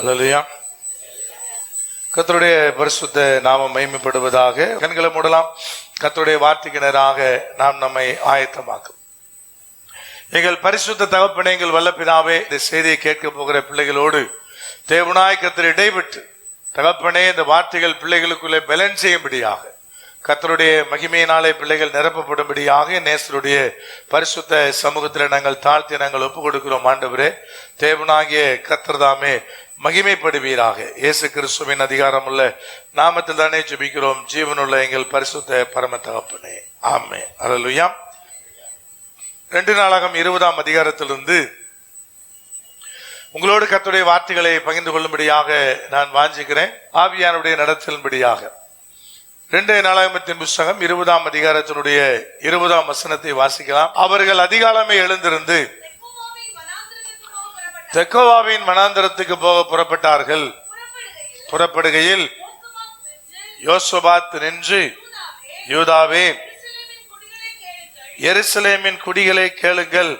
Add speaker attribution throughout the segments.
Speaker 1: அல்லேலூயா. கர்த்தருடைய பரிசுத்த நாமம் மகிமைப்படுவதாக. கண்களை மூடலாம். கர்த்தருடைய வார்த்தைக்கு நேராக நாம் நம்மை ஆயத்தமாக்கும். எங்கள் பரிசுத்த தகப்பனே, எங்கள் வல்ல பிதாவே, இந்த செய்தியை கேட்க போகிற பிள்ளைகளோடு தேவனாய் கர்த்தர் இடைபெற்று தகப்பனே, இந்த வார்த்தைகள் பிள்ளைகளுக்குள்ளே பலன் செய்யும்படியாக, கர்த்தருடைய மகிமையினாலே பிள்ளைகள் நிரப்பப்படும்படியாக நேசருடைய பரிசுத்த சமூகத்தில் நாங்கள் தாழ்த்தி நாங்கள் ஒப்புக் கொடுக்கிறோம். ஆண்டவரே, தேவனாகிய கர்த்தர் தாமே மகிமைப்படுவீராக. இயேசு கிறிஸ்துவின் அதிகாரமுள்ள நாமத்தில் தானே ஜெபிக்கிறோம் ஜீவனுள்ள எங்கள் பரிசுத்த பரம தகப்பனே, ஆமென். அல்லேலூயா. 2 நாளாகமம் 20ஆம் அதிகாரத்திலிருந்து உங்களோடு கர்த்தருடைய வார்த்தைகளை பகிர்ந்து கொள்ளும்படியாக நான் வாஞ்சிக்கிறேன். ஆவியானுடைய நடத்தலின்படியாக 2 நாளாகமத்தின் புஸ்தகம் 20ஆம் அதிகாரத்தினுடைய 20ஆம் வசனத்தை வாசிக்கலாம். அவர்கள் அதிகாலமே எழுந்திருந்து தெக்கோவாவின் வனாந்தரத்துக்கு போக புறப்பட்டார்கள். புறப்படுகையில் யோசபாத் நின்று, யூதாவே, எருசலேமின் குடிகளை கேளுங்கள்,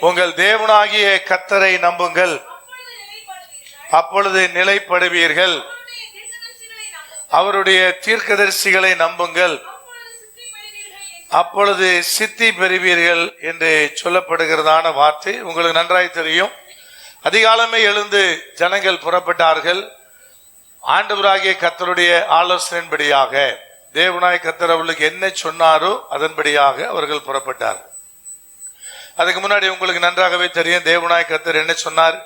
Speaker 1: உங்கள் தேவனாகிய கர்த்தரை நம்புங்கள், அப்பொழுது நிலைப்படுவீர்கள். அவருடைய தீர்க்கதரிசிகளை நம்புங்கள், அப்பொழுது சித்தி பெறுவீர்கள் என்று சொல்லப்படுகிறதான வார்த்தை உங்களுக்கு நன்றாய் தெரியும். அதிகாலமே எழுந்து ஜனங்கள் புறப்பட்டார்கள். ஆண்டவராகிய கர்த்தருடைய ஆலோசனையின்படியாக, தேவனாய் கர்த்தர் அவர்களுக்கு என்ன சொன்னாரோ அதன்படியாக அவர்கள் புறப்பட்டார்கள். அதுக்கு முன்னாடி உங்களுக்கு நன்றாகவே தெரியும் தேவனாய் கர்த்தர் என்ன சொன்னார்,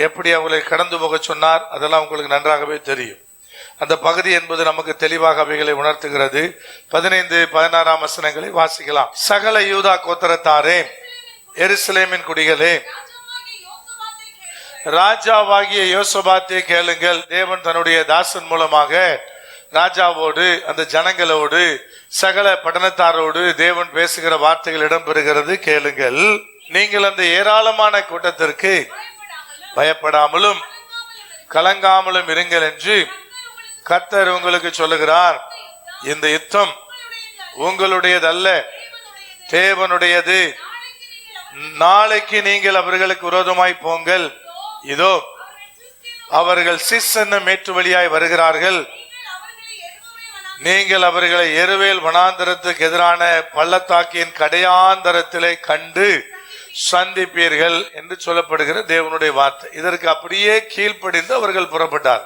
Speaker 1: எப்படி அவர்களை கடந்து போக சொன்னார், அதெல்லாம் உங்களுக்கு நன்றாகவே தெரியும். அந்த பகுதி என்பது நமக்கு தெளிவாக அவைகளை உணர்த்துகிறது. 15, 16 வசனங்களை வாசிக்கலாம். சகல யூதா கோத்திரத்தாரே, எருசலேமின் குடிகளே, ராஜாவாகிய யோசபாத்தை கேளுங்கள். தேவன் தன்னுடைய தாசன் மூலமாக ராஜாவோடு, அந்த ஜனங்களோடு, சகல பட்டணத்தாரோடு தேவன் பேசுகிற வார்த்தைகள் இடம்பெறுகிறது. கேளுங்கள். நீங்கள் அந்த ஏராளமான கூட்டத்திற்கு பயப்படாமலும் கலங்காமலும் இருங்கள் என்று கர்த்தர் உங்களுக்கு சொல்லுகிறார். இந்த யுத்தம் உங்களுடையதல்ல, தேவனுடையது. நாளைக்கு நீங்கள் அவர்களுக்கு விரோதமாய் போங்கள். இதோ அவர்கள் சிஸ் என்னும் மேற்று வழியாய் வருகிறார்கள். நீங்கள் அவர்களை எருவேல் வனாந்தரத்துக்கு எதிரான பள்ளத்தாக்கின் கடையாந்தரத்திலே கண்டு சந்திப்பீர்கள் என்று சொல்லப்படுகிற தேவனுடைய வார்த்தை. இதற்கு அப்படியே கீழ்ப்படிந்து அவர்கள் புறப்பட்டார்.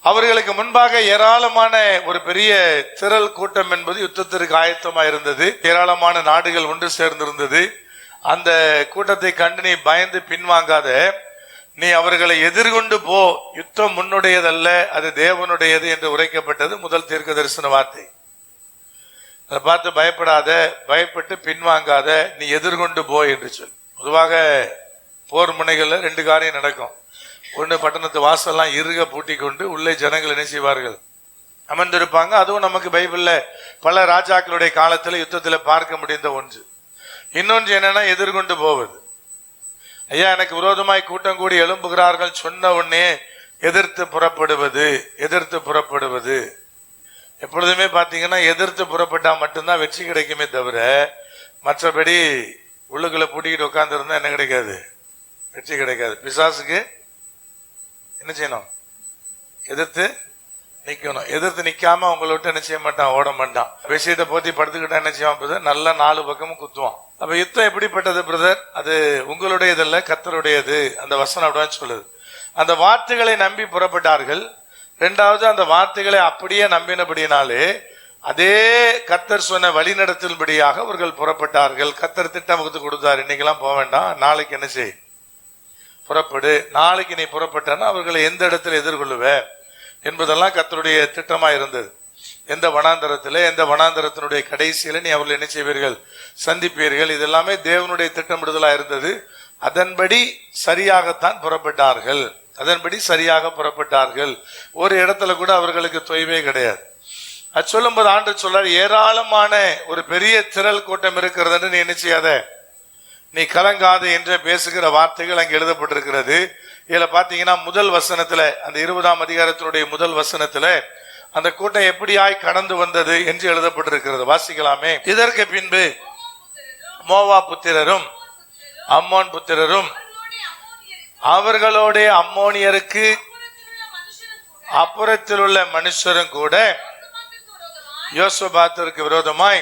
Speaker 1: அவர்களுக்கு முன்பாக ஏராளமான ஒரு பெரிய திரள் கூட்டம் என்பது யுத்தத்திற்கு ஆயத்தமாக இருந்தது. ஏராளமான நாடுகள் ஒன்று சேர்ந்திருந்தது. அந்த கூட்டத்தை கண்டு நீ பயந்து பின்வாங்காத, நீ அவர்களை எதிர்கொண்டு போ, யுத்தம் முன்னுடையதல்ல, அது தேவனுடையது என்று உரைக்கப்பட்டது முதல் தீர்க்க தரிசன வார்த்தை. அதை பார்த்து பயப்படாத, பயப்பட்டு பின்வாங்காத, நீ எதிர்கொண்டு போ என்று சொல். பொதுவாக போர் முனைகள்ல 2 காரியம் நடக்கும். ஒன்று, பட்டணத்து வாசல்லாம் இறுக பூட்டி கொண்டு உள்ளே ஜனங்கள் என்ன செய்வார்கள், அமர்ந்திருப்பாங்க. அதுவும் நமக்கு பைபிள்ல பல ராஜாக்களுடைய காலத்துல யுத்தத்துல பார்க்க முடிந்த ஒன்று. இன்னொன்று என்னன்னா, எதிர்கொண்டு போவது. ஐயா, எனக்கு விரோதமாய் கூட்டம் கூடி எழும்புகிறார்கள் சொன்ன உடனே எதிர்த்து புறப்படுவது. எதிர்த்து புறப்படுவது எப்பொழுதுமே பாத்தீங்கன்னா, எதிர்த்து புறப்பட்டா மட்டும்தான் வெற்றி கிடைக்குமே தவிர, மற்றபடி உள்ளுக்குள்ள பூட்டிக்கிட்டு உட்கார்ந்து இருந்தா என்ன கிடைக்காது, வெற்றி கிடைக்காது. பிசாசுக்கு என்ன செய்யணும், எதிர்த்து நிக்கணும். எதிர்த்து நிக்காம உங்களை விட்டு என்ன செய்ய மாட்டான், ஓட மாட்டான். விஷயத்தை போத்தி படுத்துக்கிட்டா என்ன செய்வான் பிரதர், நல்லா 4 பக்கமும் குத்துவான். அப்ப யுத்தம் எப்படிப்பட்டது பிரதர், அது உங்களுடையதல்ல, கர்த்தருடையது. அந்த வசனம் அப்படிதான் சொல்லுது. அந்த வார்த்தைகளை நம்பி புறப்பட்டார்கள். 2வது, அந்த வார்த்தைகளை அப்படியே நம்பினபடினாலே அதே கர்த்தர் சொன்ன வழிநடத்தல்படியாக அவர்கள் புறப்பட்டார்கள். கர்த்தர் திட்டம் வகுத்து கொடுத்தார், இன்னைக்கெல்லாம் போக வேண்டாம், நாளைக்கு என்ன செய், புறப்படு. நாளைக்கு நீ புறப்பட்டனா அவர்களை எந்த இடத்துல எதிர்கொள்ளுவ என்பதெல்லாம் கர்த்தருடைய திட்டமா இருந்தது. எந்த வனாந்தரத்துல, எந்த வனாந்தரத்தினுடைய கடைசியில நீ அவர்களை என்ன செய்வீர்கள், சந்திப்பீர்கள். இதெல்லாமே தேவனுடைய திட்டமிடுதலா இருந்தது. அதன்படி சரியாகத்தான் புறப்பட்டார்கள். அதன்படி சரியாக புறப்பட்டார்கள். ஒரு இடத்துல கூட அவர்களுக்கு தொய்வே கிடையாது. அது சொல்லும் போது ஆண்டவர் சொல்றார், ஏராளமான ஒரு பெரிய திரள் கூட்டம் இருக்கிறது, நீ என்ன செய்யாத, நீ கலங்காது என்று பேசுகிற வார்த்தைகள் அங்கே எழுதப்பட்டிருக்கிறது. இதுல பாத்தீங்கன்னா முதல் வசனத்துல, அந்த 20ஆம் அதிகாரத்தினுடைய முதல் வசனத்துல அந்த கூட்டம் எப்படியாய் கடந்து வந்தது என்று எழுதப்பட்டிருக்கிறது. வாசிக்கலாமே. இதற்கு பின்பு மோவா புத்திரரும் அம்மோன் புத்திரரும் அவர்களோட அம்மோனியருக்கு அப்புறத்தில் உள்ள மனுஷரும் கூட யோசபாத்திற்கு விரோதமாய்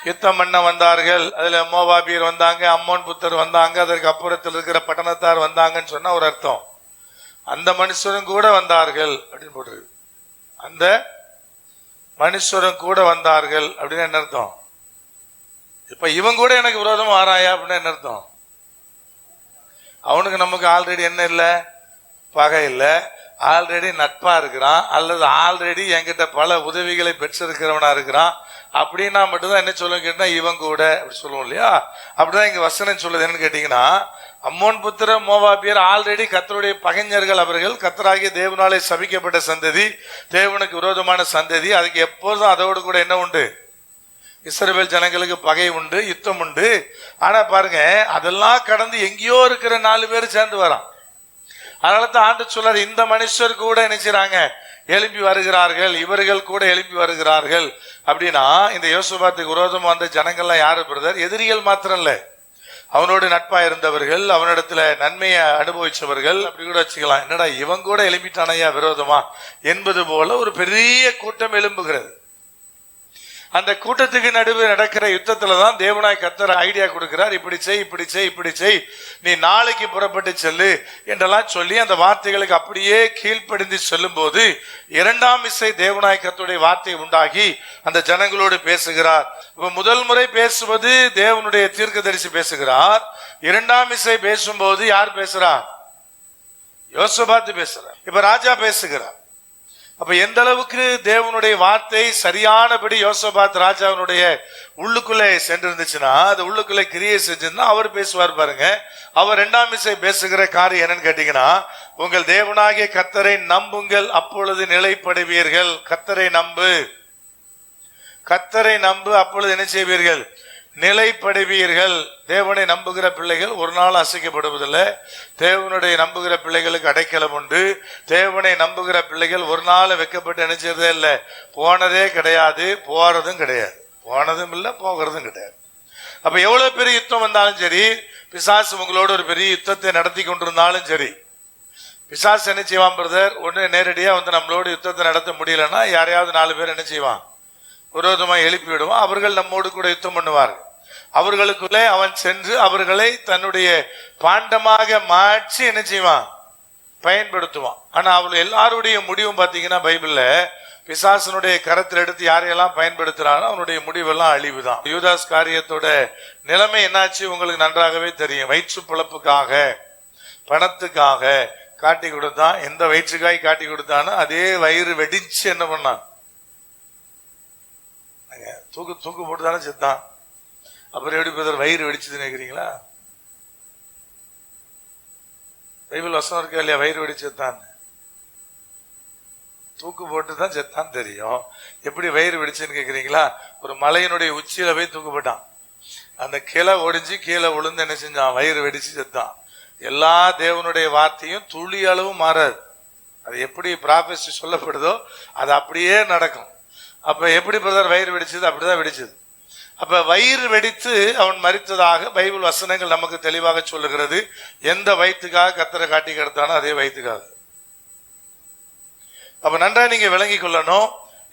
Speaker 1: யுத்தம் பண்ண வந்தார்கள். அதுல மோவாபியர் வந்தாங்க, அம்மோன் புத்தர் வந்தாங்க, அதற்கு அப்புறத்தில் இருக்கிற பட்டணத்தார் வந்தாங்கன்னு சொன்ன ஒரு அர்த்தம். அந்த மனுஷரும் கூட வந்தார்கள் அப்படின்னு போட்டிருக்கு. அந்த மனுஷரும் கூட வந்தார்கள் அப்படின்னு என்ன அர்த்தம்? இப்ப இவன் கூட எனக்கு விரோதமா ஆராயா அப்படின்னு என்ன அர்த்தம்? அவனுக்கு நமக்கு ஆல்ரெடி என்ன இல்லை? பகை இல்லை, ஆல்ரெடி நட்பா இருக்கிறான், அல்லது ஆல்ரெடி என்கிட்ட பல உதவிகளை பெற்றிருக்கிறவனா இருக்கிறான். அப்படின்னா மட்டும்தான் என்ன சொல்ல கேட்டா இவன் கூட அப்படி சொல்லுவோம் இல்லையா? அப்படிதான் இங்க வசனம் சொல்லுது. என்னன்னு கேட்டீங்கன்னா, அம்மோன் புத்திர மோவாபியர் ஆல்ரெடி கர்த்தருடைய பகைஞர்கள். அவர்கள் கர்த்தராகிய தேவனாலே சபிக்கப்பட்ட சந்ததி, தேவனுக்கு விரோதமான சந்ததி. அதுக்கு எப்போதும் அதோடு கூட என்ன உண்டு? இஸ்ரவேல் ஜனங்களுக்கு பகை உண்டு, யுத்தம் உண்டு. ஆனா பாருங்க, அதெல்லாம் கடந்து எங்கேயோ இருக்கிற 4 பேர் சேர்ந்து வரான். அதனால தான் ஆண்டு சொல்றாரு, இந்த மனுஷர் கூட நினைச்சாங்க எழுப்பி வருகிறார்கள், இவர்கள் கூட எழுப்பி வருகிறார்கள். அப்படின்னா இந்த யோசபாத்துக்கு விரோதமா வந்த ஜனங்கள்லாம் யாரு பிரதர்? எதிரிகள் மாத்திரம் இல்ல, அவனோடு நட்பா இருந்தவர்கள், அவனிடத்துல நன்மையை அனுபவிச்சவர்கள். அப்படி கூட வச்சுக்கலாம். என்னடா இவன் கூட எழுப்பிட்டானையா விரோதமா என்பது போல ஒரு பெரிய கூட்டம் எழும்புகிறது. அந்த கூட்டத்துக்கு நடுவே நடக்கிற யுத்தத்துலதான் தேவனாய் கர்த்தர் ஐடியா கொடுக்கிறார். இப்படி செய், இப்படி செய், இப்படி செய், நீ நாளைக்கு புறப்பட்டு செல்லு என்றெல்லாம் சொல்லி அந்த வார்த்தைகளுக்கு அப்படியே கீழ்ப்படிந்து செல்லும் போது 2ஆம் விசை தேவனாய் கர்த்தருடைய வார்த்தை உண்டாகி அந்த ஜனங்களோடு பேசுகிறார். இப்ப முதல் முறை பேசுவது தேவனுடைய தீர்க்கதரிசி பேசுகிறார். 2ஆம் விசை பேசும்போது யார் பேசுறார்? யோசபாத்து பேசுறார். இப்ப ராஜா பேசுகிறார். அப்ப எந்த அளவுக்கு தேவனுடைய வார்த்தை சரியானபடி யோசபாத் ராஜாவினுடைய உள்ளுக்குள்ளே சென்றிருந்துச்சுன்னா, அது உள்ளுக்குள்ளே கிரியை செஞ்சிருந்தா அவர் பேசுவார் பாருங்க. அவர் 2ஆம் விசை பேசுகிற காரியம் என்னன்னு கேட்டீங்கன்னா, உங்கள் தேவனாகிய கர்த்தரை நம்புங்கள், அப்பொழுது நிலைப்படுவீர்கள். கர்த்தரை நம்பு, கர்த்தரை நம்பு, அப்பொழுது என்ன செய்வீர்கள்? நிலைப்படுவீர்கள். தேவனை நம்புகிற பிள்ளைகள் ஒரு நாள் அசைக்கப்படுவதில்லை. தேவனுடைய நம்புகிற பிள்ளைகளுக்கு அடைக்கலம் உண்டு. தேவனை நம்புகிற பிள்ளைகள் ஒரு நாள் வெக்கப்பட்டு நினைச்சதே இல்லை, போனதே கிடையாது, போறதும் கிடையாது, போனதும் இல்லை, போகிறதும் கிடையாது. அப்ப எவ்வளவு பெரிய யுத்தம் வந்தாலும் சரி, பிசாசு உங்களோட ஒரு பெரிய யுத்தத்தை நடத்தி கொண்டிருந்தாலும் சரி, பிசாசு என்ன செய்வான் பிரதர்? ஒண்ணு நேரடியா வந்து நம்மளோட யுத்தத்தை நடத்த முடியலன்னா யாரையாவது 4 பேர் என்ன செய்வான்? விரோதமா எழுப்பி விடுவான். அவர்கள் நம்மோடு கூட யுத்தம் பண்ணுவார்கள். அவர்களுக்குள்ளே அவன் சென்று அவர்களை தன்னுடைய பாண்டமாக மாற்றி என்ன செய்வான்? பயன்படுத்துவான். ஆனா அவள் எல்லாருடைய முடிவும் பாத்தீங்கன்னா பைபிள்ல பிசாசனுடைய கரத்தில் எடுத்து யாரையெல்லாம் பயன்படுத்துறானோ அவனுடைய முடிவெல்லாம் அழிவுதான். யூதாஸ் காரியத்தோட நிலைமை என்னாச்சு உங்களுக்கு நன்றாகவே தெரியும். வயிற்று பிழப்புக்காக, பணத்துக்காக காட்டி கொடுத்தான். எந்த வயிற்றுக்காய் காட்டி கொடுத்தானோ அதே வயிறு வெடிச்சு என்ன பண்ணான்? தூக்கு போட்டு தானே செத்தான். அப்புறம் எப்படி பிரதர் வயிறு வெடிச்சதுன்னு நினைக்கிறீங்களா? பைபிள் வசனம் இருக்கா இல்லையா? வயிறு வெடிச்சு செத்தான், தூக்கு போட்டு தான் செத்தான் தெரியும். எப்படி வயிறு வெடிச்சுன்னு கேக்குறீங்களா? ஒரு மலையினுடைய உச்சியில போய் தூக்கு போட்டான். அந்த கிளை ஒடிஞ்சு கீழே விழுந்து என்ன செஞ்சான்? வயிறு வெடிச்சு செத்தான். எல்லா தேவனுடைய வார்த்தையும் துளி அளவு மாறாது. அது எப்படி ப்ராபெசி சொல்லப்படுதோ அது அப்படியே நடக்கும். அப்ப எப்படி பிரதர் வயிறு வெடிச்சது? அப்படிதான் வெடிச்சது. அப்ப வயிறு வெடித்து அவன் மரித்ததாக பைபிள் வசனங்கள் நமக்கு தெளிவாக சொல்லுகிறது. எந்த வயிற்றுக்காக கர்த்தரை காட்டி கிடத்தானோ அதே வயிற்றுக்காக. அப்ப நன்றா நீங்க விளங்கி கொள்ளணும்,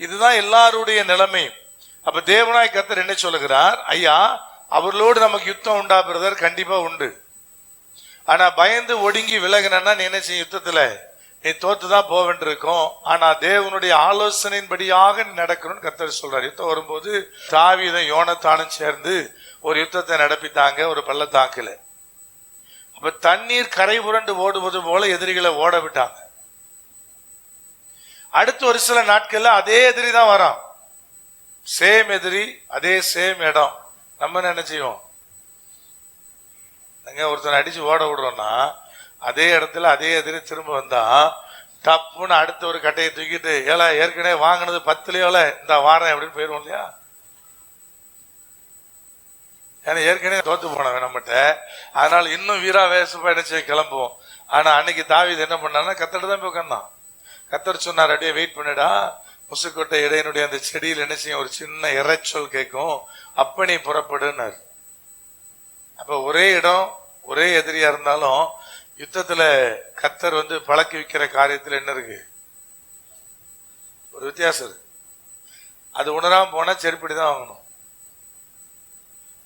Speaker 1: இதுதான் எல்லாருடைய நிலைமை. அப்ப தேவனாய் கர்த்தர் என்ன சொல்லுகிறார்? ஐயா, அவர்களோடு நமக்கு யுத்தம் உண்டா பிரதர்? கண்டிப்பா உண்டு. ஆனா பயந்து ஒடுங்கி விலகினா நீ என்ன செய்ய? யுத்தத்துல நீ தோத்துதான் போவென்றிருக்கும். ஆனா தேவனுடைய ஆலோசனையின்படியாக நடக்கணும்னு கர்த்தர் சொல்றாரு. யுத்தம் வரும்போது தாவீதும் யோனத்தானும் சேர்ந்து ஒரு யுத்தத்தை நடப்பித்தாங்க ஒரு பள்ளத்தாக்குல. அப்ப தண்ணீர் கரை புரண்டு ஓடுவது போல எதிரிகளை ஓட விட்டாங்க. அடுத்து ஒரு சில நாட்கள்ல அதே எதிரி தான் வரான். சேம் எதிரி, அதே சேம் இடம். நம்ம என்ன செய்வோம்? ஒருத்தனை அடிச்சு ஓட விடுறோம்னா அதே இடத்துல அதே எதிரி திரும்ப வந்தா டப்புன்னு அடுத்த ஒரு கட்டையை தூக்கிட்டு ஏழை ஏற்கனவே வாங்கினது 10லயோல இந்த வாரம் அப்படின்னு போயிடுவோம் இல்லையா? ஏன்னா ஏற்கனவே தோத்து போனவன் நம்மகிட்ட, அதனால இன்னும் வீரா வேசப்பா நினைச்சு கிளம்புவோம். ஆனா அன்னைக்கு தாவீது என்ன பண்ணான்னா கத்தர் தான் போய் உட்கார்ந்தான். கத்தர் சொன்னார், அப்படியே வெயிட் பண்ணிடா, முசுக்கொட்டை இடையனுடைய அந்த செடியில் என்ன செய்யும்? ஒரு சின்ன இறைச்சொல் கேட்கும், அப்ப நீ புறப்படுனார். அப்ப ஒரே இடம், ஒரே எதிரியா இருந்தாலும் யுத்தத்துல கர்த்தர் பழக்கி வைக்கிற காரியத்துல என்ன இருக்கு? ஒரு வித்தியாசம் இருக்கு. அது உணராம போனா செருப்படி தான் வாங்கணும்.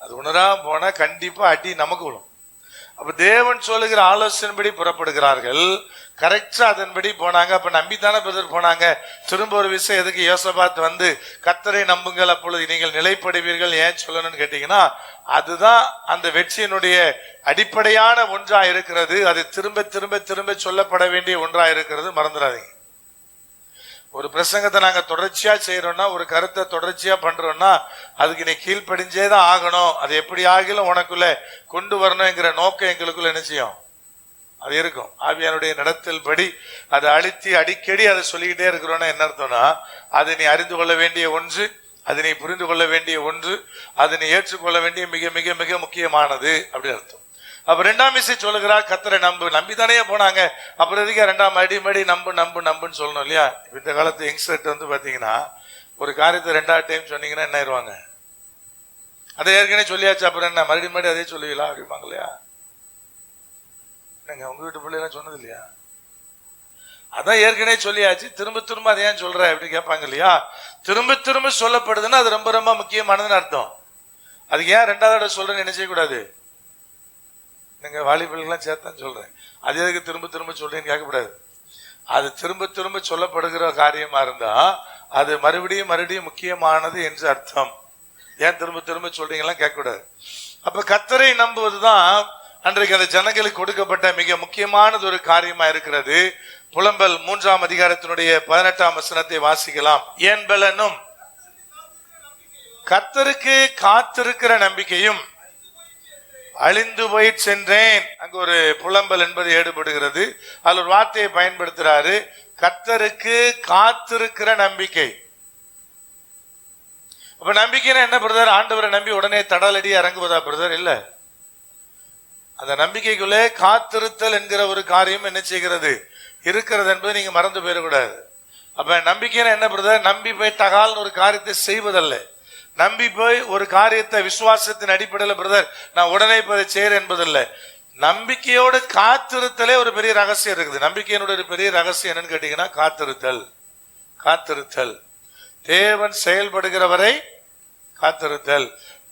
Speaker 1: அது உணராம போனா கண்டிப்பா அடி நமக்கு விடும். அப்ப தேவன் சொல்லுகிற ஆலோசனைப்படி புறப்படுகிறார்கள். கரெக்டா அதன்படி போனாங்க. அப்ப நம்பித்தானே பிரதர் போனாங்க. திரும்ப ஒரு விஷயம் எதுக்கு யோசபாத் கர்த்தரை நம்புங்கள் அப்பொழுது நீங்கள் நிலைப்படுவீர்கள் ஏன் சொல்லணும்னு கேட்டீங்கன்னா, அதுதான் அந்த வெற்றியினுடைய அடிப்படையான ஒன்றா இருக்கிறது. அது திரும்ப திரும்ப திரும்ப சொல்லப்பட வேண்டிய ஒன்றா இருக்கிறது, மறந்துடாதீங்க. ஒரு பிரசங்கத்தை நாங்க தொடர்ச்சியா செய்யறோம்னா, ஒரு கருத்தை தொடர்ச்சியா பண்றோம்னா, அதுக்கு நீ கீழ்ப்படிஞ்சேதான் ஆகணும். அது எப்படி ஆகிலும் உனக்குள்ள கொண்டு வரணுங்கிற நோக்கம் எங்களுக்குள்ள என்ன செய்யும்? அது இருக்கும். ஆவியானுடைய நடத்தல் படி அதை அழுத்தி அடிக்கடி அதை சொல்லிக்கிட்டே இருக்கிறோம்னா என்ன அர்த்தம்னா, அது நீ அறிந்து கொள்ள வேண்டிய ஒன்று, அது நீ புரிந்து கொள்ள வேண்டிய ஒன்று, அது நீ ஏற்றுக்கொள்ள வேண்டிய மிக மிக மிக முக்கியமானது அப்படி அர்த்தம். அப்ப ரெண்டாம் விஷயம் சொல்லுகிறார், கர்த்தரை நம்பித்தானே போனாங்க. அப்புறம் எதுக்கு ரெண்டாம் மடி நம்பு நம்பு நம்புன்னு சொல்லணும் இல்லையா? இந்த காலத்து யங்ஸ்டர் பாத்தீங்கன்னா, ஒரு காரியத்தை ரெண்டாவது டைம் சொன்னீங்கன்னா என்ன ஆயிடுவாங்க? அதை ஏற்கனவே சொல்லியாச்சு, அப்புறம் என்ன மறுபடியும் அதே சொல்லுவீங்களா அப்படிம்பாங்க இல்லையா? உங்க வீட்டு பிள்ளைலாம் சொன்னது இல்லையா? அதான் ஏற்கனவே சொல்லியாச்சு, திரும்ப திரும்ப அதை ஏன் சொல்ற அப்படி கேட்பாங்க இல்லையா? திரும்ப திரும்ப சொல்லப்படுதுன்னா அது ரொம்ப ரொம்ப முக்கியமானதுன்னு அர்த்தம். அதுக்கு ஏன் ரெண்டாவது தடவை சொல்றேன்னு என்ன செய்யக்கூடாது? நீங்க வாலிபர்கள்லாம் சேர்த்தான் சொல்றேன். அது எதுக்கு திரும்ப திரும்ப சொல்றேன்னு கேட்கக்கூடாது. அது திரும்ப திரும்ப சொல்லப்படுகிற காரியமா இருந்தா அது மறுபடியும் மறுபடியும் முக்கியமானது என்று அர்த்தம். ஏன் திரும்ப திரும்ப சொல்றீங்களா கேட்கக்கூடாது. அப்ப கர்த்தரை நம்புவதுதான் அன்றைக்கு அந்த ஜனங்களுக்கு கொடுக்கப்பட்ட மிக முக்கியமானது ஒரு காரியமா இருக்கிறது. புலம்பல் 3ஆம் அதிகாரத்தினுடைய 18ஆம் வசனத்தை வாசிக்கலாம். ஏன் பலனும் கர்த்தருக்கு காத்திருக்கிற நம்பிக்கையும் அழிந்து போய் சென்றேன். அங்க ஒரு புலம்பல் என்பது ஏடுபடுகிறது. அதுல ஒரு வார்த்தையை பயன்படுத்துறாரு, கர்த்தருக்கு காத்திருக்கிற நம்பிக்கை. அப்ப நம்பிக்கைன்னா என்ன பிரதர்? ஆண்டவரை நம்பி உடனே தடலடி இறங்குவதா பிரதர்? இல்ல. அந்த நம்பிக்கைக்குள்ளே காத்திருத்தல் என்கிற ஒரு காரியம் என்ன செய்கிறது இருக்கிறது என்பதை நீங்க மறந்து போயிடக்கூடாது. அப்ப நம்பிக்கைன்னா என்ன பிரதர்? நம்பி போய் தகால்னு ஒரு காரியத்தை செய்வதல்ல. நம்பி போய் ஒரு காரியத்தை விசுவாசத்தின் அடிப்படையில் பிரதர் நான் உடனே இப்ப செய்யறேன் என்பதில்லை. நம்பிக்கையோடு காத்திருத்தலே ஒரு பெரிய ரகசியம் இருக்குது. நம்பிக்கையினுடைய ஒரு பெரிய ரகசியம் என்னன்னு கேட்டீங்கன்னா காத்திருத்தல். காத்திருத்தல், தேவன் செயல்படுகிறவரை காத்திருத்தல்.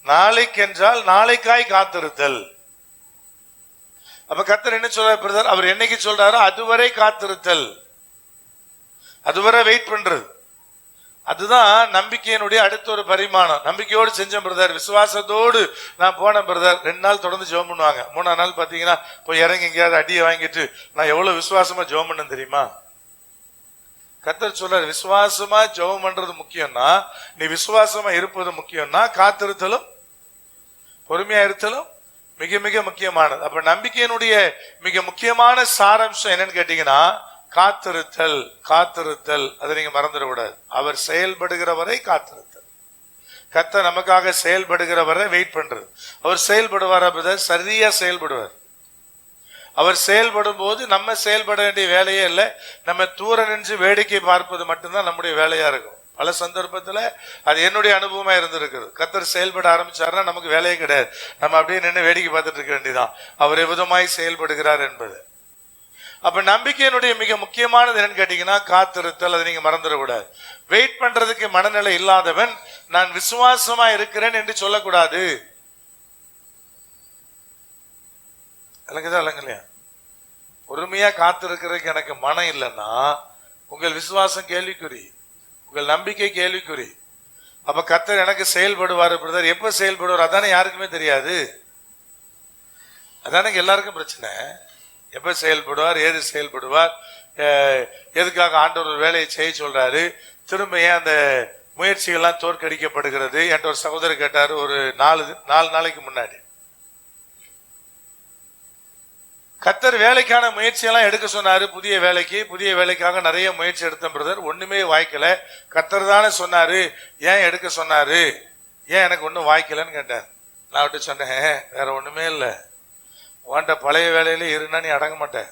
Speaker 1: நாளைக்கு என்றால் நாளைக்காய் காத்திருத்தல். அப்ப கர்த்தர் என்ன சொல்றாரு பிரதர்? அவர் என்னைக்கு சொல்றாரோ அதுவரை காத்திருத்தல், அதுவரை வெயிட் பண்றது. அதுதான் நம்பிக்கையினுடைய அடுத்த ஒரு பரிமாணம். நம்பிக்கையோடு செஞ்ச பிரதர், விசுவாசத்தோடு நான் போன பிரதர், 2 நாள் தொடர்ந்து ஜெபம் பண்ணுவாங்க. 3ஆம் நாள் பாத்தீங்கன்னா போய் இறங்கி எங்கேயாவது அடியை வாங்கிட்டு நான் எவ்வளவு விசுவாசமா ஜெபம் பண்ண தெரியுமா? கர்த்தர் சொல்றாரு, விசுவாசமா ஜெபம் பண்றது முக்கியம்னா, நீ விசுவாசமா இருப்பது முக்கியம்னா, காத்திருத்தலும் பொறுமையா இருத்தலும் மிக மிக முக்கியமானது. அப்ப நம்பிக்கையினுடைய மிக முக்கியமான சாராம்சம் என்னன்னு கேட்டீங்கன்னா காத்திருத்தல். காத்திருத்தல் அதை நீங்க மறந்துடக்கூடாது. அவர் செயல்படுகிறவரை காத்திருத்தல். கர்த்தர் நமக்காக செயல்படுகிறவரை வெயிட் பண்றது. அவர் செயல்படுவார் பிரதர்? சரியா செயல்படுவார். அவர் செயல்படும் போது நம்ம செயல்பட வேண்டிய வேலையே இல்லை. நம்ம தூர நின்று வேடிக்கை பார்ப்பது மட்டும்தான் நம்முடைய வேலையா இருக்கும். பல சந்தர்ப்பத்துல அது என்னுடைய அனுபவமா இருந்திருக்குது. கர்த்தர் செயல்பட ஆரம்பிச்சாருன்னா நமக்கு வேலையே கிடையாது. நம்ம அப்படியே நின்று வேடிக்கை பார்த்துட்டு இருக்க வேண்டியதான் அவர் எவ்விதமாய் செயல்படுகிறார் என்பது. அப்ப நம்பிக்கையினுடைய மிக முக்கியமானது என்னன்னு கேட்டீங்கன்னா காத்திருத்தல். அதை நீங்க மறந்துடக்கூடாது. வெயிட் பண்றதுக்கு மனநிலை இல்லாதவன் நான் விசுவாசமா இருக்கிறேன் என்று சொல்லக்கூடாது. இல்லையா? பொறுமையா காத்திருக்கிறதுக்கு எனக்கு மனம் இல்லைன்னா உங்கள் விசுவாசம் கேள்விக்குறி, உங்கள் நம்பிக்கை கேள்விக்குறி. அப்ப கர்த்தர் எனக்கு செயல்படுவார் பிரதர். எப்ப செயல்படுவார் அதானே யாருக்குமே தெரியாது. அதானே எல்லாருக்கும் பிரச்சனை. எப்ப செயல்படுவார், ஏது செயல்படுவார், எதுக்காக ஆண்டவர் ஒரு வேலையை செய்ய சொல்றாரு, திரும்ப ஏன் அந்த முயற்சிகள்லாம் தோற்கடிக்கப்படுகிறது என்ற ஒரு சகோதரர் கேட்டாரு ஒரு 4 நாளைக்கு முன்னாடி. கர்த்தர் வேலைக்கான முயற்சியெல்லாம் எடுக்க சொன்னாரு. புதிய வேலைக்காக நிறைய முயற்சி எடுத்த பிரதர், ஒண்ணுமே வாய்க்கல. கர்த்தர் தானே சொன்னாரு, ஏன் எடுக்க சொன்னாரு, ஏன் எனக்கு ஒன்னும் வாய்க்கலன்னு கேட்டார். நான் அவர்கிட்ட சொன்னேன், வேற ஒண்ணுமே இல்லை, உன்கிட்ட பழைய வேலையில இருந்தா நீ அடங்க மாட்டேன்.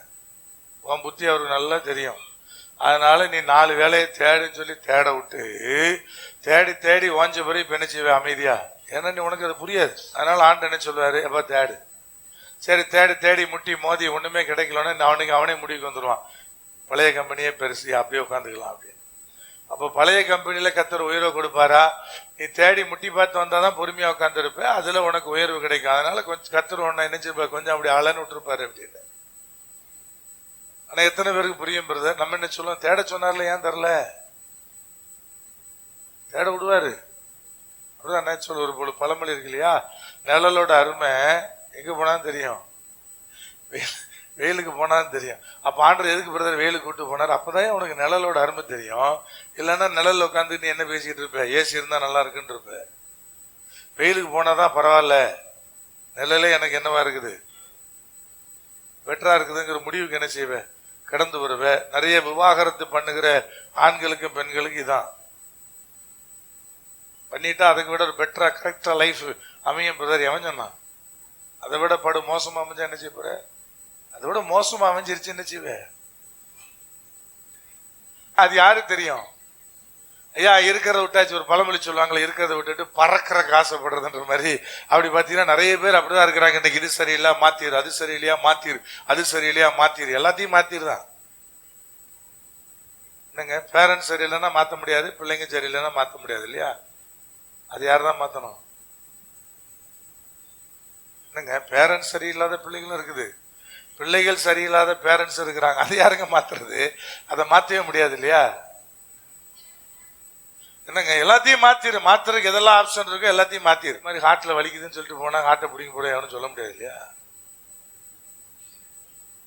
Speaker 1: உன் புத்தி அவருக்கு நல்லா தெரியும். அதனால நீ 4 வேலையை தேடுன்னு சொல்லி தேட விட்டு தேடி தேடி ஓஞ்ச பிறகு இப்ப என்ன செய்வே அமைதியா? ஏன்னா நீ உனக்கு அது புரியாது. அதனால ஆண்டு என்ன சொல்லுவாரு, எப்ப தேடு, சரி தேடி தேடி முட்டி மோதி ஒண்ணுமே கிடைக்கலன்னு அவனே முடிவுக்கு வந்துடுவான், பழைய கம்பெனியே பெருசு, அப்படியே உட்காந்துக்கலாம் அப்படின்னு. அப்போ பழைய கம்பெனியில கர்த்தர் உயர்வை கொடுப்பாரா? நீ தேடி முட்டி பார்த்து வந்தாதான் பொறுமையா உட்காந்துருப்ப, அதுல உனக்கு உயர்வு கிடைக்கும். அதனால கொஞ்சம் கர்த்தர் உன்னை நினைச்சிருப்ப, கொஞ்சம் அப்படி அலன்னு விட்டுருப்பாரு அப்படின்னு. ஆனா எத்தனை பேருக்கு புரியும் பிரதர்? நம்ம என்ன சொல்லுவோம், தேட சொன்னார்ல ஏன் தரல? தேட விடுவாரு. அப்படிதான் என்ன சொல்ல, ஒரு பழமொழி இருக்கு இல்லையா, நிழலோட அருமை எங்க போனான்னு தெரியும், வெயிலுக்கு போனான்னு தெரியும். அப்ப ஆண்டவர் எதுக்கு பிரதர் வெயிலுக்கு கூட்டு போனார்? அப்பதான் உனக்கு நிழலோட அருமை தெரியும். இல்லைன்னா நிழல் உட்காந்து நீ என்ன பேசிக்கிட்டு இருப்ப, ஏசி இருந்தா நல்லா இருக்குன்னு இருப்ப. வெயிலுக்கு போனாதான் பரவாயில்ல, நிழலே எனக்கு என்னவா இருக்குது, பெட்டரா இருக்குதுங்கிற முடிவுக்கு என்ன செய்வேன், கடந்து வருவேன். நிறைய விவாகரத்து பண்ணுகிற ஆண்களுக்கும் பெண்களுக்கு இதான் பண்ணிட்டா அதுக்கு விட ஒரு பெட்டரா கரெக்டா லைஃப் அமையும் பிரதர். எவன் சொன்னான்? அதை விட படு மோசமா அமைஞ்சா என்ன செய்ய போற? அதை விட மோசமா அமைஞ்சிருச்சு என்ன செய்வே? அது யாருக்கு தெரியும்? ஐயா இருக்கிறத விட்டாச்சு, ஒரு பழமொழி சொல்லுவாங்களே, இருக்கிறத விட்டுட்டு பறக்கிறக்கு ஆசைப்படுறதுன்ற மாதிரி. அப்படி பாத்தீங்கன்னா நிறைய பேர் அப்படிதான் இருக்கிறாங்க. இன்னைக்கு இது சரியில்லை மாத்திரு, அது சரியில்லையா மாத்திரு, அது சரியில்லையா மாத்திரு, எல்லாத்தையும் மாத்திருதான். என்னங்க, பேரண்ட்ஸ் சரியில்லைன்னா மாத்த முடியாது, பிள்ளைங்க சரியில்லைன்னா மாத்த முடியாது இல்லையா? அது யாருதான் மாத்தணும்? என்னங்க, பேரண்ட்ஸ் சரியில்லாத பிள்ளைகளும் இருக்குது, பிள்ளைகள் சரியில்லாத பேரண்ட்ஸ் இருக்கிறாங்க. அது யாருங்க மாத்துறது? அதை மாத்தவே முடியாது இல்லையா? என்னங்க, எல்லாத்தையும் மாத்திரு, மாத்துறதுக்கு எதெல்லாம் ஆப்ஷன் இருக்கோ எல்லாத்தையும் மாத்திரு. மாதிரி ஹார்ட்ல வலிக்குதுன்னு சொல்லிட்டு போனா ஹார்ட்டை பிடிக்க போட எவனும் சொல்ல முடியாது இல்லையா?